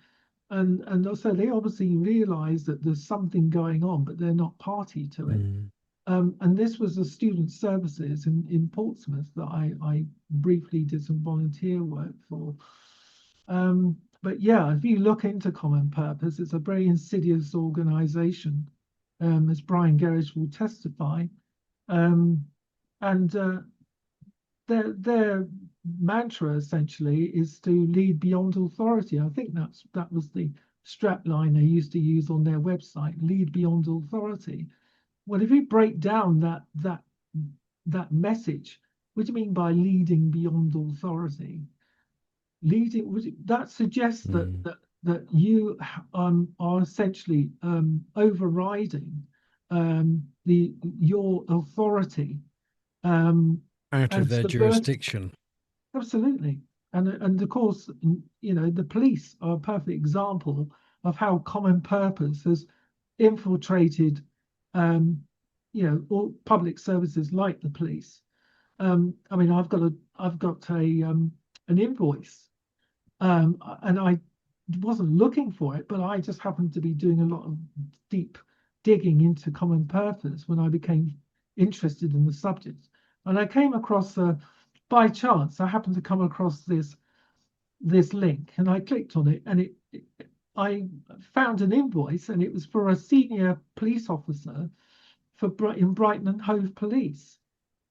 And also, they obviously realize that there's something going on, but they're not party to it. Mm. And this was the student services in Portsmouth that I briefly did some volunteer work for. But yeah, if you look into Common Purpose, it's a very insidious organization, as Brian Gerrish will testify. Um, and their mantra essentially is to lead beyond authority. I think that was the strap line they used to use on their website, lead beyond authority. Well, if you break down that message, what do you mean by leading beyond authority? Leading, that suggests that Mm. that you are essentially overriding the your authority, um, Out of and their subvert. jurisdiction. Absolutely. And of course, the police are a perfect example of how Common Purpose has infiltrated, um, all public services like the police. I mean, I've got an invoice, and I wasn't looking for it, but I just happened to be doing a lot of deep digging into Common Purpose when I became interested in the subject, and I came across by chance. I happened to come across this link, and I clicked on it, and I found an invoice, and it was for a senior police officer in Brighton and Hove Police.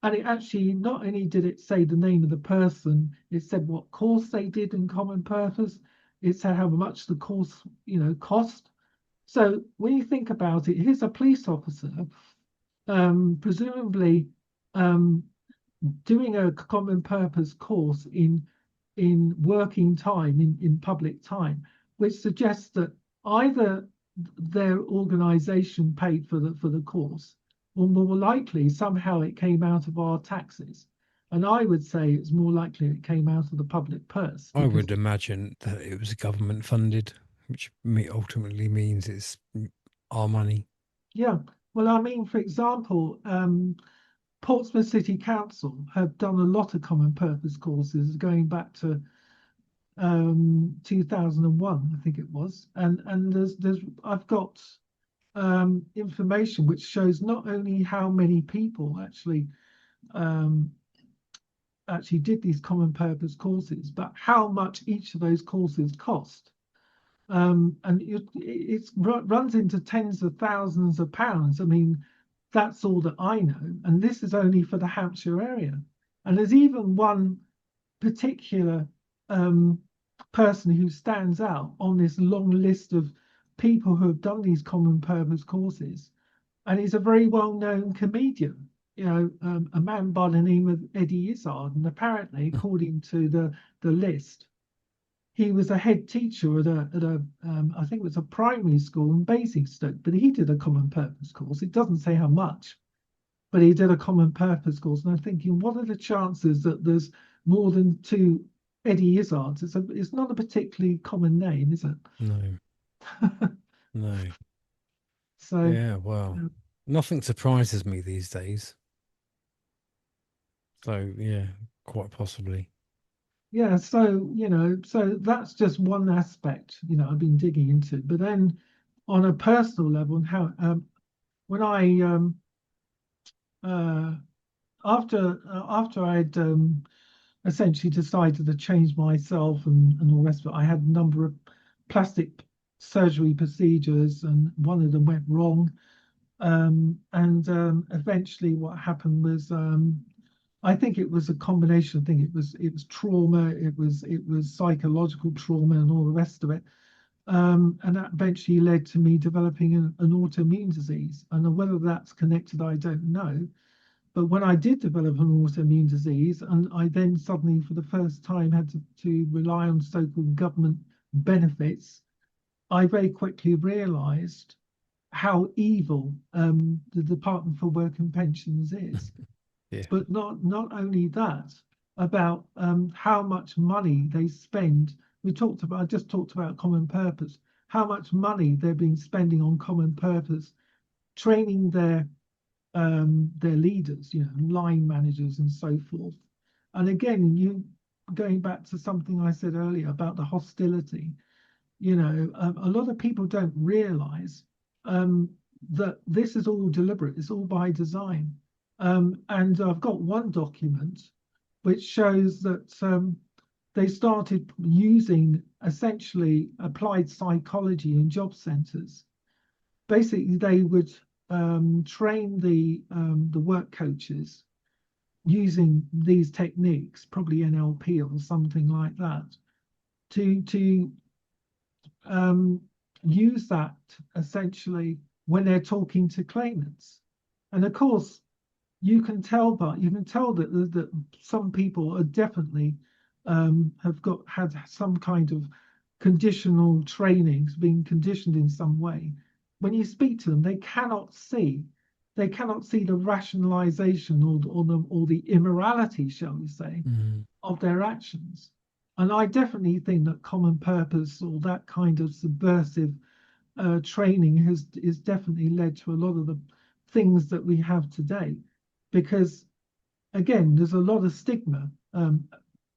And it actually, not only did it say the name of the person, it said what course they did in Common Purpose. It said how much the course, cost. So when you think about it, here's a police officer, presumably um, doing a Common Purpose course in working time, in public time, which suggests that either their organization paid for the course, or more likely somehow it came out of our taxes. And I would say it's more likely it came out of the public purse, I because would imagine that it was government funded, which ultimately means it's our money. yeah. Well, I mean, for example, Portsmouth City Council have done a lot of Common Purpose courses going back to 2001, I think it was, and there's I've got information which shows not only how many people um, actually did these common purpose courses, but how much each of those courses cost. And runs into tens of thousands of pounds. I mean, that's all that I know. And this is only for the Hampshire area. And there's even one particular person who stands out on this long list of people who have done these common purpose courses. And he's a very well-known comedian, a man by the name of Eddie Izzard. And apparently, according to the list, he was a head teacher at a I think it was a primary school in Basingstoke, but he did a common purpose course. It doesn't say how much, but he did a common purpose course. And I'm thinking, what are the chances that there's more than two Eddie Izzards? It's not a particularly common name, is it? No, no. So Yeah, well, uh, nothing surprises me these days. So, yeah, quite possibly. yeah, so that's just one aspect, I've been digging into. But then on a personal level, and how when I uh, after I'd essentially decided to change myself and all the rest of it, I had a number of plastic surgery procedures, and one of them went wrong. And eventually, what happened was, I think it was a combination. I think it was trauma, it was psychological trauma, and all the rest of it. And that eventually led to me developing an autoimmune disease. And whether that's connected, I don't know. But when I did develop an autoimmune disease, and I then suddenly, for the first time, had to rely on so-called government benefits, I very quickly realized how evil the Department for Work and Pensions is. Yeah. But not only that, about how much money they spend. I just talked about common purpose, how much money they've been spending on common purpose, training their leaders, line managers and so forth. And again, going back to something I said earlier about the hostility, a lot of people don't realize that this is all deliberate, it's all by design. And I've got one document which shows that they started using essentially applied psychology in job centers. Basically, they would train the work coaches using these techniques, probably NLP or something like that, to use that essentially when they're talking to claimants. And of course, you can tell that some people are definitely have had some kind of conditional trainings, being conditioned in some way. When you speak to them, they cannot see the rationalization or the immorality, shall we say, of their actions. And I definitely think that common purpose or that kind of subversive training is definitely led to a lot of the things that we have today, because again, there's a lot of stigma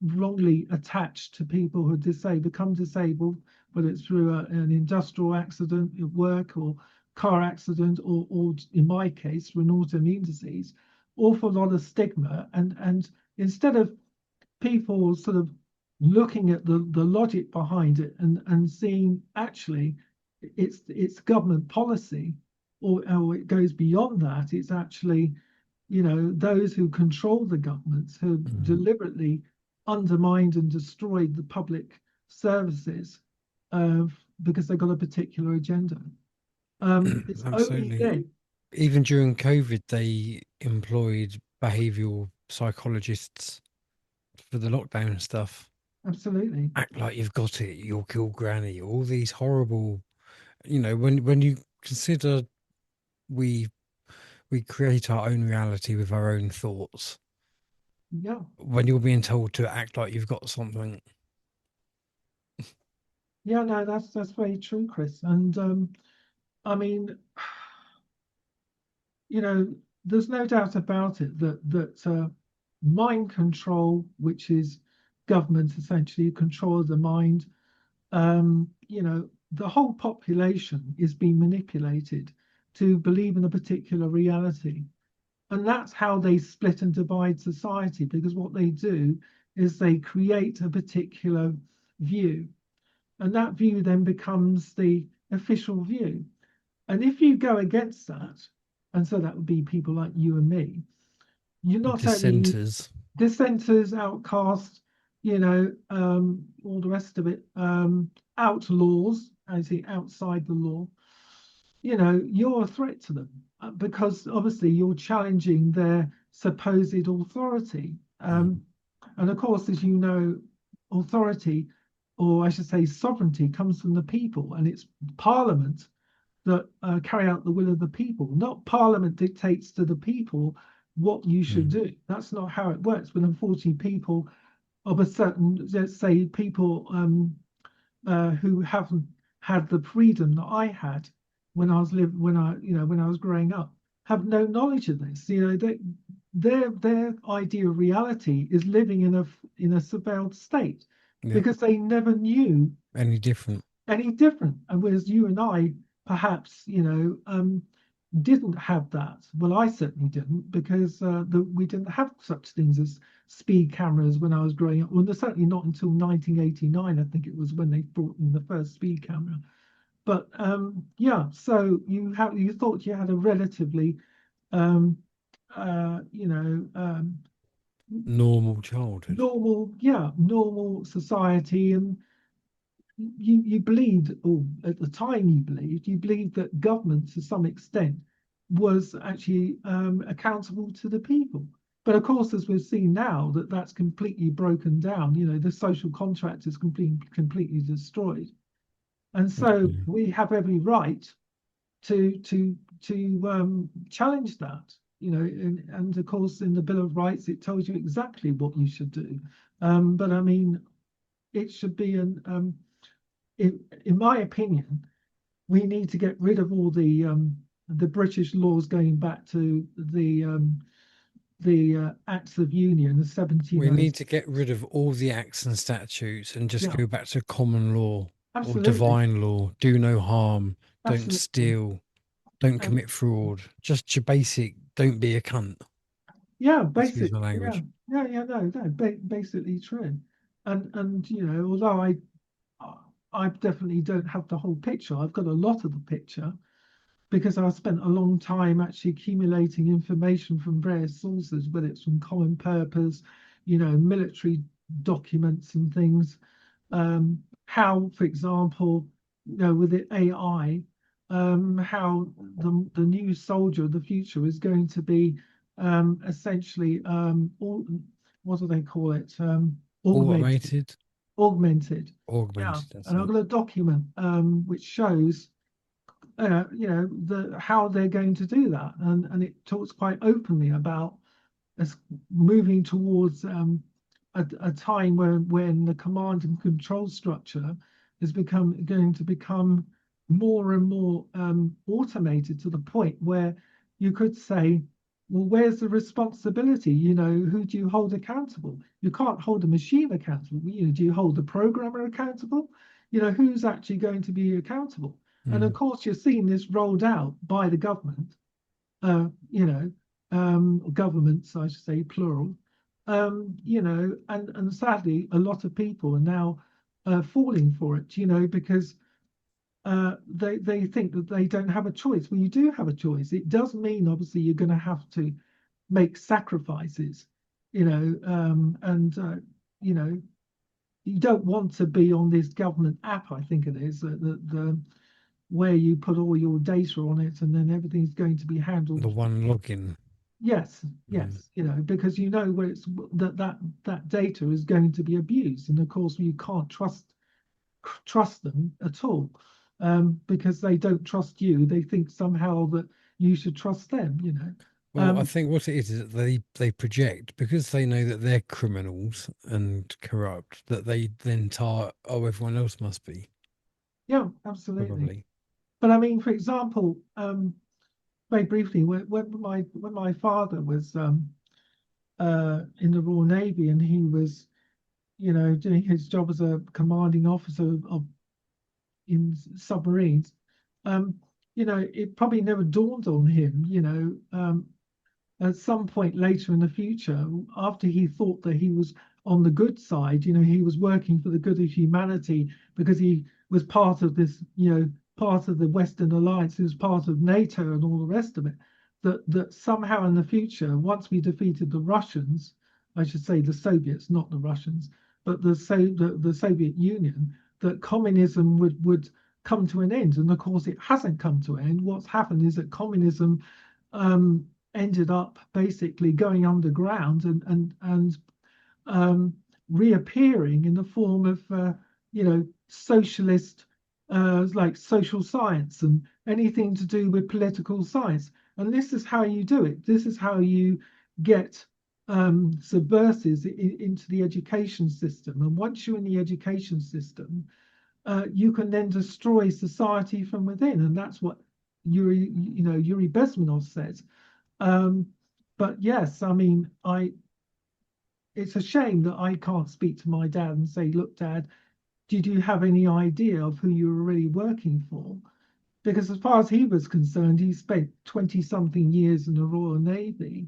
wrongly attached to people who become disabled, whether it's through an industrial accident at work or car accident, or in my case, through an autoimmune disease. Awful lot of stigma, and instead of people sort of looking at the logic behind it and seeing actually it's government policy, or it goes beyond that, it's actually those who control the governments who deliberately undermined and destroyed the public services because they got a particular agenda. It's only Absolutely. then. Even during COVID, they employed behavioral psychologists for the lockdown stuff. Absolutely. Act like you've got it, you'll kill granny. All these horrible, when you consider we we create our own reality with our own thoughts. Yeah. When you're being told to act like you've got something. Yeah, no, that's very true, Chris. And I mean, there's no doubt about it that mind control, which is government essentially control the mind. The whole population is being manipulated to believe in a particular reality. And that's how they split and divide society, because what they do is they create a particular view. And that view then becomes the official view. And if you go against that, and so that would be people like you and me, you're not only Dissenters. dissenters, outcasts, all the rest of it, outlaws, as in outside the law, you're a threat to them because obviously you're challenging their supposed authority. And of course, as you know, authority, or I should say sovereignty, comes from the people, and it's Parliament that carry out the will of the people. Not Parliament dictates to the people what you should do. That's not how it works. But unfortunately, people of a certain, let's say, people who haven't had the freedom that I had when I was when I was growing up, have no knowledge of this. Their idea of reality is living in a surveilled state because they never knew any different. And whereas you and I perhaps didn't have that. Well, I certainly didn't, because we didn't have such things as speed cameras when I was growing up. Well, certainly not until 1989, I think it was, when they brought in the first speed camera. But yeah, so you thought you had a relatively normal childhood. Normal society, and you believed, or at the time you believed that government to some extent was actually accountable to the people. But of course, as we've seen now, that's completely broken down. The social contract is completely destroyed, and so we have every right to challenge that. And of course, in the Bill of Rights, it tells you exactly what you should do. But I mean, it should be in my opinion, we need to get rid of all the British laws going back to the Acts of Union, the 17. We need to get rid of all the acts and statutes and just go back to common law or divine law. Do no harm. Don't steal. Don't commit fraud. Just your basic. Don't be a cunt. Yeah, basic. Excuse my language. No, basically true. And although I definitely don't have the whole picture, I've got a lot of the picture, because I spent a long time actually accumulating information from various sources, whether it's from Common Purpose, military documents and things. How, for example, with the AI, how the new soldier of the future is going to be essentially what do they call it? Augmented. Yeah, and I've got a document which shows how they're going to do that, and it talks quite openly about us moving towards a time when the command and control structure is going to become more and more automated, to the point where you could say, well, where's the responsibility? Who do you hold accountable? You can't hold a machine accountable. Do you hold the programmer accountable? Who's actually going to be accountable? And of course, you're seeing this rolled out by the government, governments, I should say, plural, and sadly, a lot of people are now falling for it, because they think that they don't have a choice. Well, you do have a choice. It does mean, obviously, you're going to have to make sacrifices, and you don't want to be on this government app, I think it is, the where you put all your data on it, and then everything's going to be handled. The one login. Yes, because where it's that data is going to be abused, and of course you can't trust them at all, because they don't trust you. They think somehow that you should trust them. Well, I think what it is that they project, because they know that they're criminals and corrupt, that they then everyone else must be. Yeah, absolutely. Probably. But I mean, for example, very briefly, when my father was in the Royal Navy, and he was doing his job as a commanding officer of in submarines, um, it probably never dawned on him, at some point later in the future, after he thought that he was on the good side, he was working for the good of humanity because he was part of this, part of the Western Alliance, he was part of NATO and all the rest of it, that somehow in the future, once we defeated the Russians, I should say the Soviets, not the Russians, but the Soviet Union, that communism would come to an end. And of course, it hasn't come to an end. What's happened is that communism ended up basically going underground and reappearing in the form of socialist like social science and anything to do with political science. And this is how you do it. This is how you get subversives into the education system. And once you're in the education system, you can then destroy society from within. And that's what Yuri Bezmenov says. But yes, I mean, it's a shame that I can't speak to my dad and say, look, Dad, did you have any idea of who you were really working for? Because as far as he was concerned, he spent 20 something years in the Royal Navy,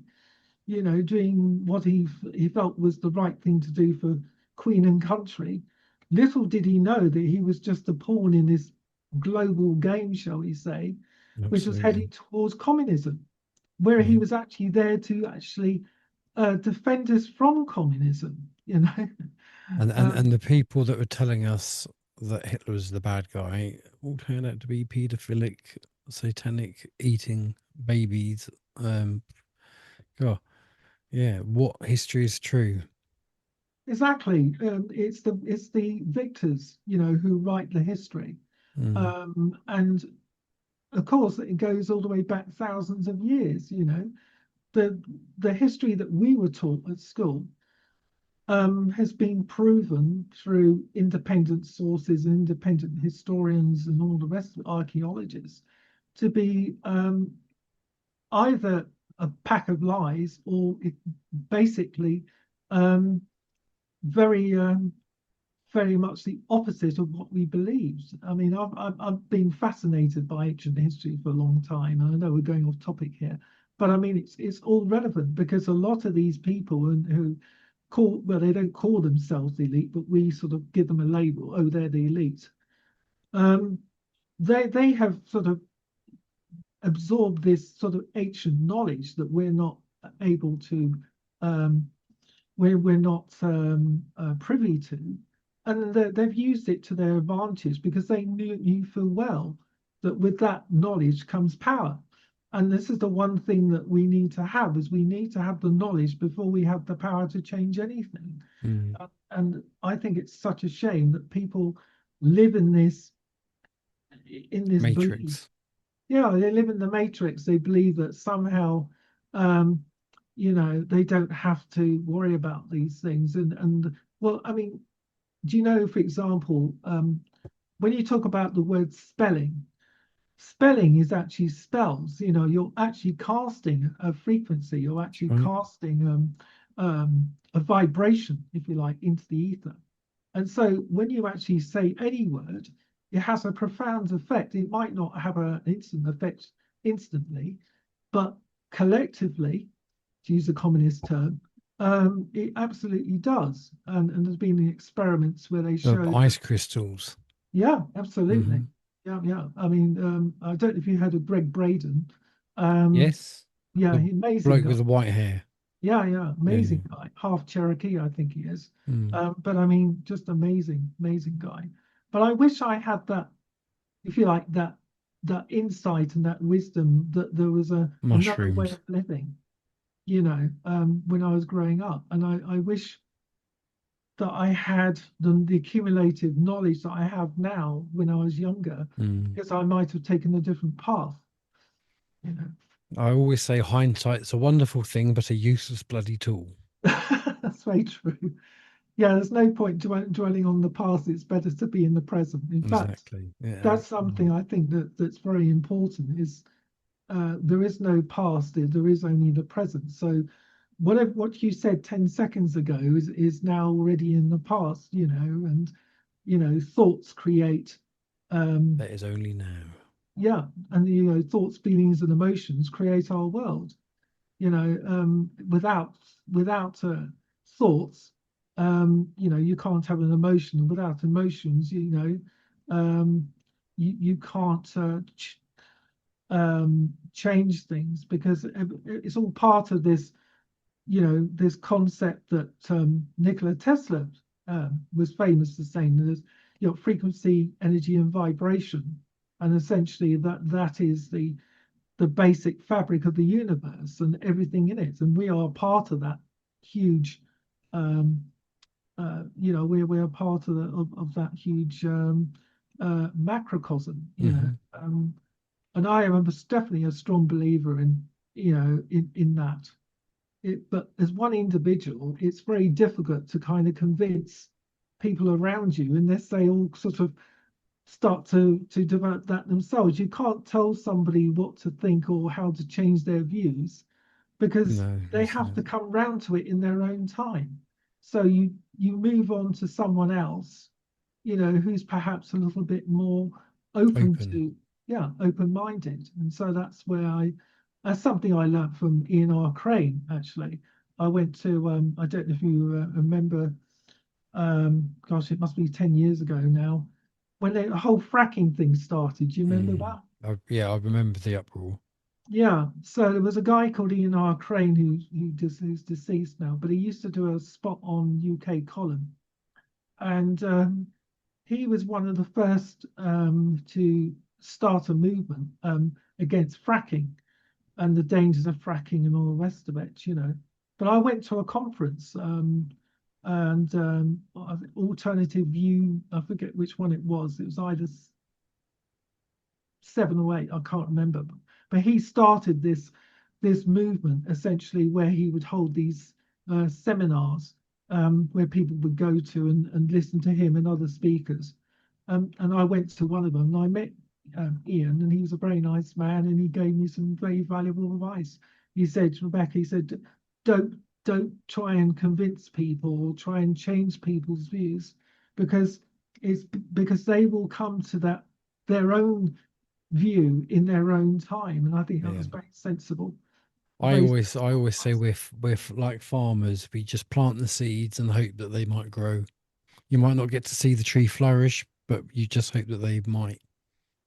doing what he felt was the right thing to do for Queen and country. Little did he know that he was just a pawn in this global game, shall we say, which was heading towards communism, where he was actually there to actually defend us from communism, And the people that were telling us that Hitler was the bad guy all turned out to be paedophilic, satanic, eating babies. God, yeah. What history is true? Exactly. It's the victors, who write the history, and of course it goes all the way back thousands of years. The history that we were taught at school has been proven through independent sources and independent historians and all the rest of archaeologists to be either a pack of lies or basically very very much the opposite of what we believed. I mean, I've been fascinated by ancient history for a long time, and I know we're going off topic here, but I mean it's all relevant because a lot of these people who they don't call themselves the elite, but we sort of give them a label. Oh, they're the elite. They have sort of absorbed this sort of ancient knowledge that we're not able to we're not privy to, and they've used it to their advantage because they knew full well that with that knowledge comes power. And this is the one thing that we need to have, is we need to have the knowledge before we have the power to change anything. And I think it's such a shame that people live in this Matrix. belief. Yeah, they live in the matrix. They believe that somehow they don't have to worry about these things. And well, I mean, do you know, for example, when you talk about the word spelling is actually spells. You're actually casting a frequency. You're actually casting a vibration, if you like, into the ether. And so when you actually say any word, it has a profound effect. It might not have an instant effect instantly, but collectively, to use a communist term, it absolutely does. And there's been experiments where they show ice crystals. Yeah, absolutely. Yeah. I mean, I don't know if you heard of Greg Braden. Yes. Yeah, amazing bloke guy. with the white hair. Yeah, amazing guy. Half Cherokee, I think he is. But I mean, just amazing guy. But I wish I had that, if you like, that insight and that wisdom that there was another way of living, when I was growing up. And I wish that I had the accumulated knowledge that I have now when I was younger, because I might have taken a different path. I always say hindsight's a wonderful thing, but a useless bloody tool. That's very true. Yeah, there's no point dwelling on the past. It's better to be in the present. In fact, that's something I think that's very important. Is there is no past. There is only the present. So whatever what you said 10 seconds ago is now already in the past, and thoughts create, That is only now. yeah, and thoughts, feelings, and emotions create our world. Without thoughts, you can't have an emotion. Without emotions, you can't change things, because it's all part of this, this concept that Nikola Tesla was famous for saying. There's, frequency, energy, and vibration, and essentially that is the basic fabric of the universe and everything in it, and we are part of that huge, we're part of that huge macrocosm, and I am definitely a strong believer in that. But as one individual, it's very difficult to kind of convince people around you unless they all sort of start to develop that themselves. You can't tell somebody what to think or how to change their views, because No, they this have to isn't come round to it in their own time. So you move on to someone else, who's perhaps a little bit more open open. to, yeah, open-minded. And so that's something I learned from Ian R. Crane, actually. I went to, I don't know if you remember, gosh, it must be 10 years ago now, when the whole fracking thing started. Do you remember that? Yeah, I remember the uproar. Yeah, so there was a guy called Ian R. Crane who's deceased now, but he used to do a spot on UK column, and he was one of the first to start a movement against fracking and the dangers of fracking and all the rest of it. But I went to a conference, and Alternative View, I forget which one it was. It was either 7 or 8, I can't remember. But he started this movement, essentially, where he would hold these seminars, where people would go to and listen to him and other speakers. And I went to one of them, and I met Ian, and he was a very nice man, and he gave me some very valuable advice. He said, Rebecca, he said, don't try and convince people or try and change people's views, because they will come to their own view in their own time. And I think that Yeah. was very sensible. I Very always I sensible always say advice. with like farmers, we just plant the seeds and hope that they might grow. You might not get to see the tree flourish, but you just hope that they might.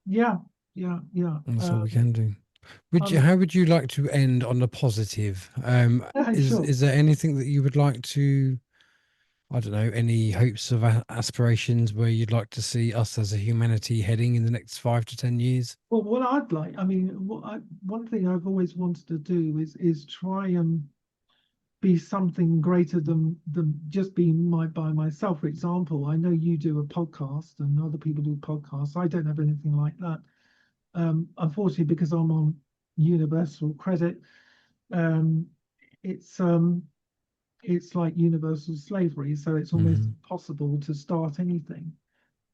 Yeah, yeah, yeah. And that's all we can do. I mean, How would you like to end on a positive? sure. Is there anything that you would like to, I don't know, any hopes of aspirations where you'd like to see us as a humanity heading in the next 5 to 10 years? Well, what I'd like, I mean, one thing I've always wanted to do is try and be something greater than just being by myself. For example, I know you do a podcast and other people do podcasts. I don't have anything like that. Unfortunately, because I'm on universal credit, um, it's like universal slavery, so it's almost Hmm. impossible to start anything.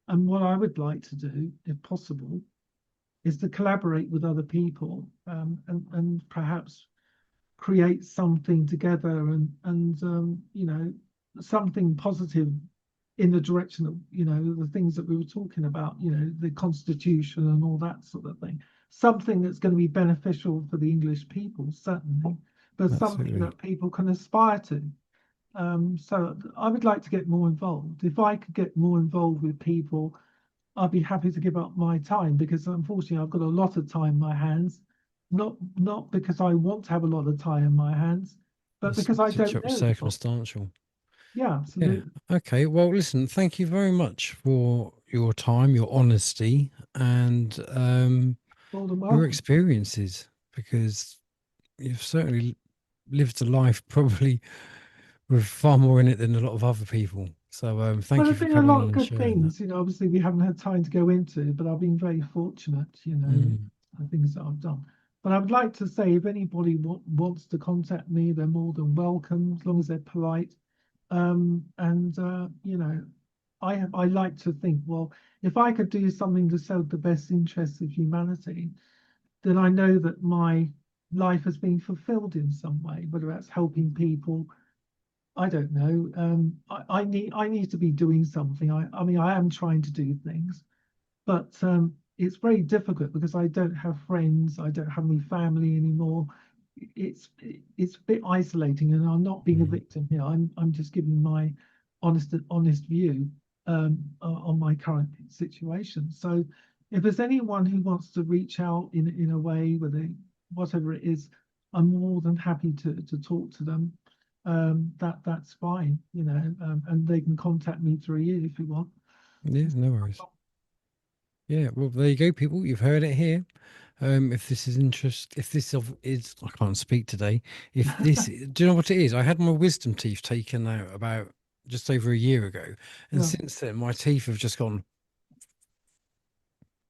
And what I would like to do, if possible, is to collaborate with other people, and perhaps create something together, and something positive in the direction of the things that we were talking about, the constitution and all that sort of thing. Something that's going to be beneficial for the English people, certainly, but something Absolutely. that people can aspire to. So I would like to get more involved. If I could get more involved with people, I'd be happy to give up my time, because unfortunately I've got a lot of time in my hands. Not because I want to have a lot of time in my hands, but It's because I don't know the lot. circumstantial. Yeah, Yeah. absolutely. Okay. Well, listen, thank you very much for your time, your honesty, and More than your welcome. experiences, because you've certainly lived a life probably with far more in it than a lot of other people. So Well, thank you there's for been a coming lot on of and good sharing that. things, obviously we haven't had time to go into, but I've been very fortunate, Mm, the things that I've done. But I would like to say, if anybody wants to contact me, they're more than welcome, as long as they're polite. And I like to think, well, if I could do something to serve the best interests of humanity, then I know that life has been fulfilled in some way, whether that's helping people. I don't know. I need to be doing something. I mean, I am trying to do things, but it's very difficult because I don't have friends. I don't have any family anymore. It's a bit isolating, and I'm not being a victim here. I'm just giving my honest view on my current situation. So, if there's anyone who wants to reach out in a way, whatever it is, I'm more than happy to talk to them. That's fine, and they can contact me through you if you want. Yeah, no worries. Yeah, well, there you go, people. You've heard it here. If this is I can't speak today. If this, do you know what it is? I had my wisdom teeth taken out about just over a year ago, and Yeah. since then my teeth have just gone,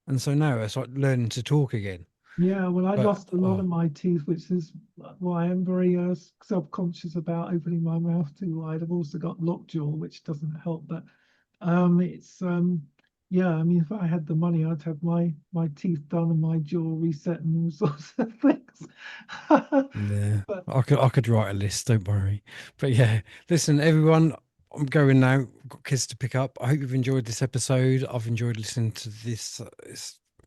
and so now it's like learning to talk again. Yeah, well, I But lost a lot of my teeth, which is why I'm very self-conscious about opening my mouth too wide. I've also got lockjaw, which doesn't help. But it's yeah. I mean, if I had the money, I'd have my teeth done and my jaw reset and all sorts of things. yeah, But I could write a list. Don't worry. But yeah, listen, everyone. I'm going now. I've got kids to pick up. I hope you've enjoyed this episode. I've enjoyed listening to this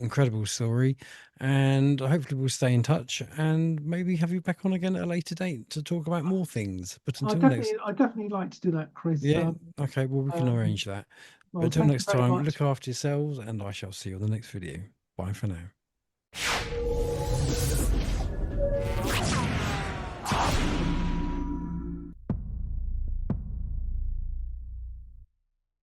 incredible story, and hopefully we'll stay in touch and maybe have you back on again at a later date to talk about more things. But until next, I definitely like to do that, Chris. yeah, okay, well we can arrange that. But Well, until thank you next very time, much. look after yourselves, and I shall see you on the next video. Bye for now.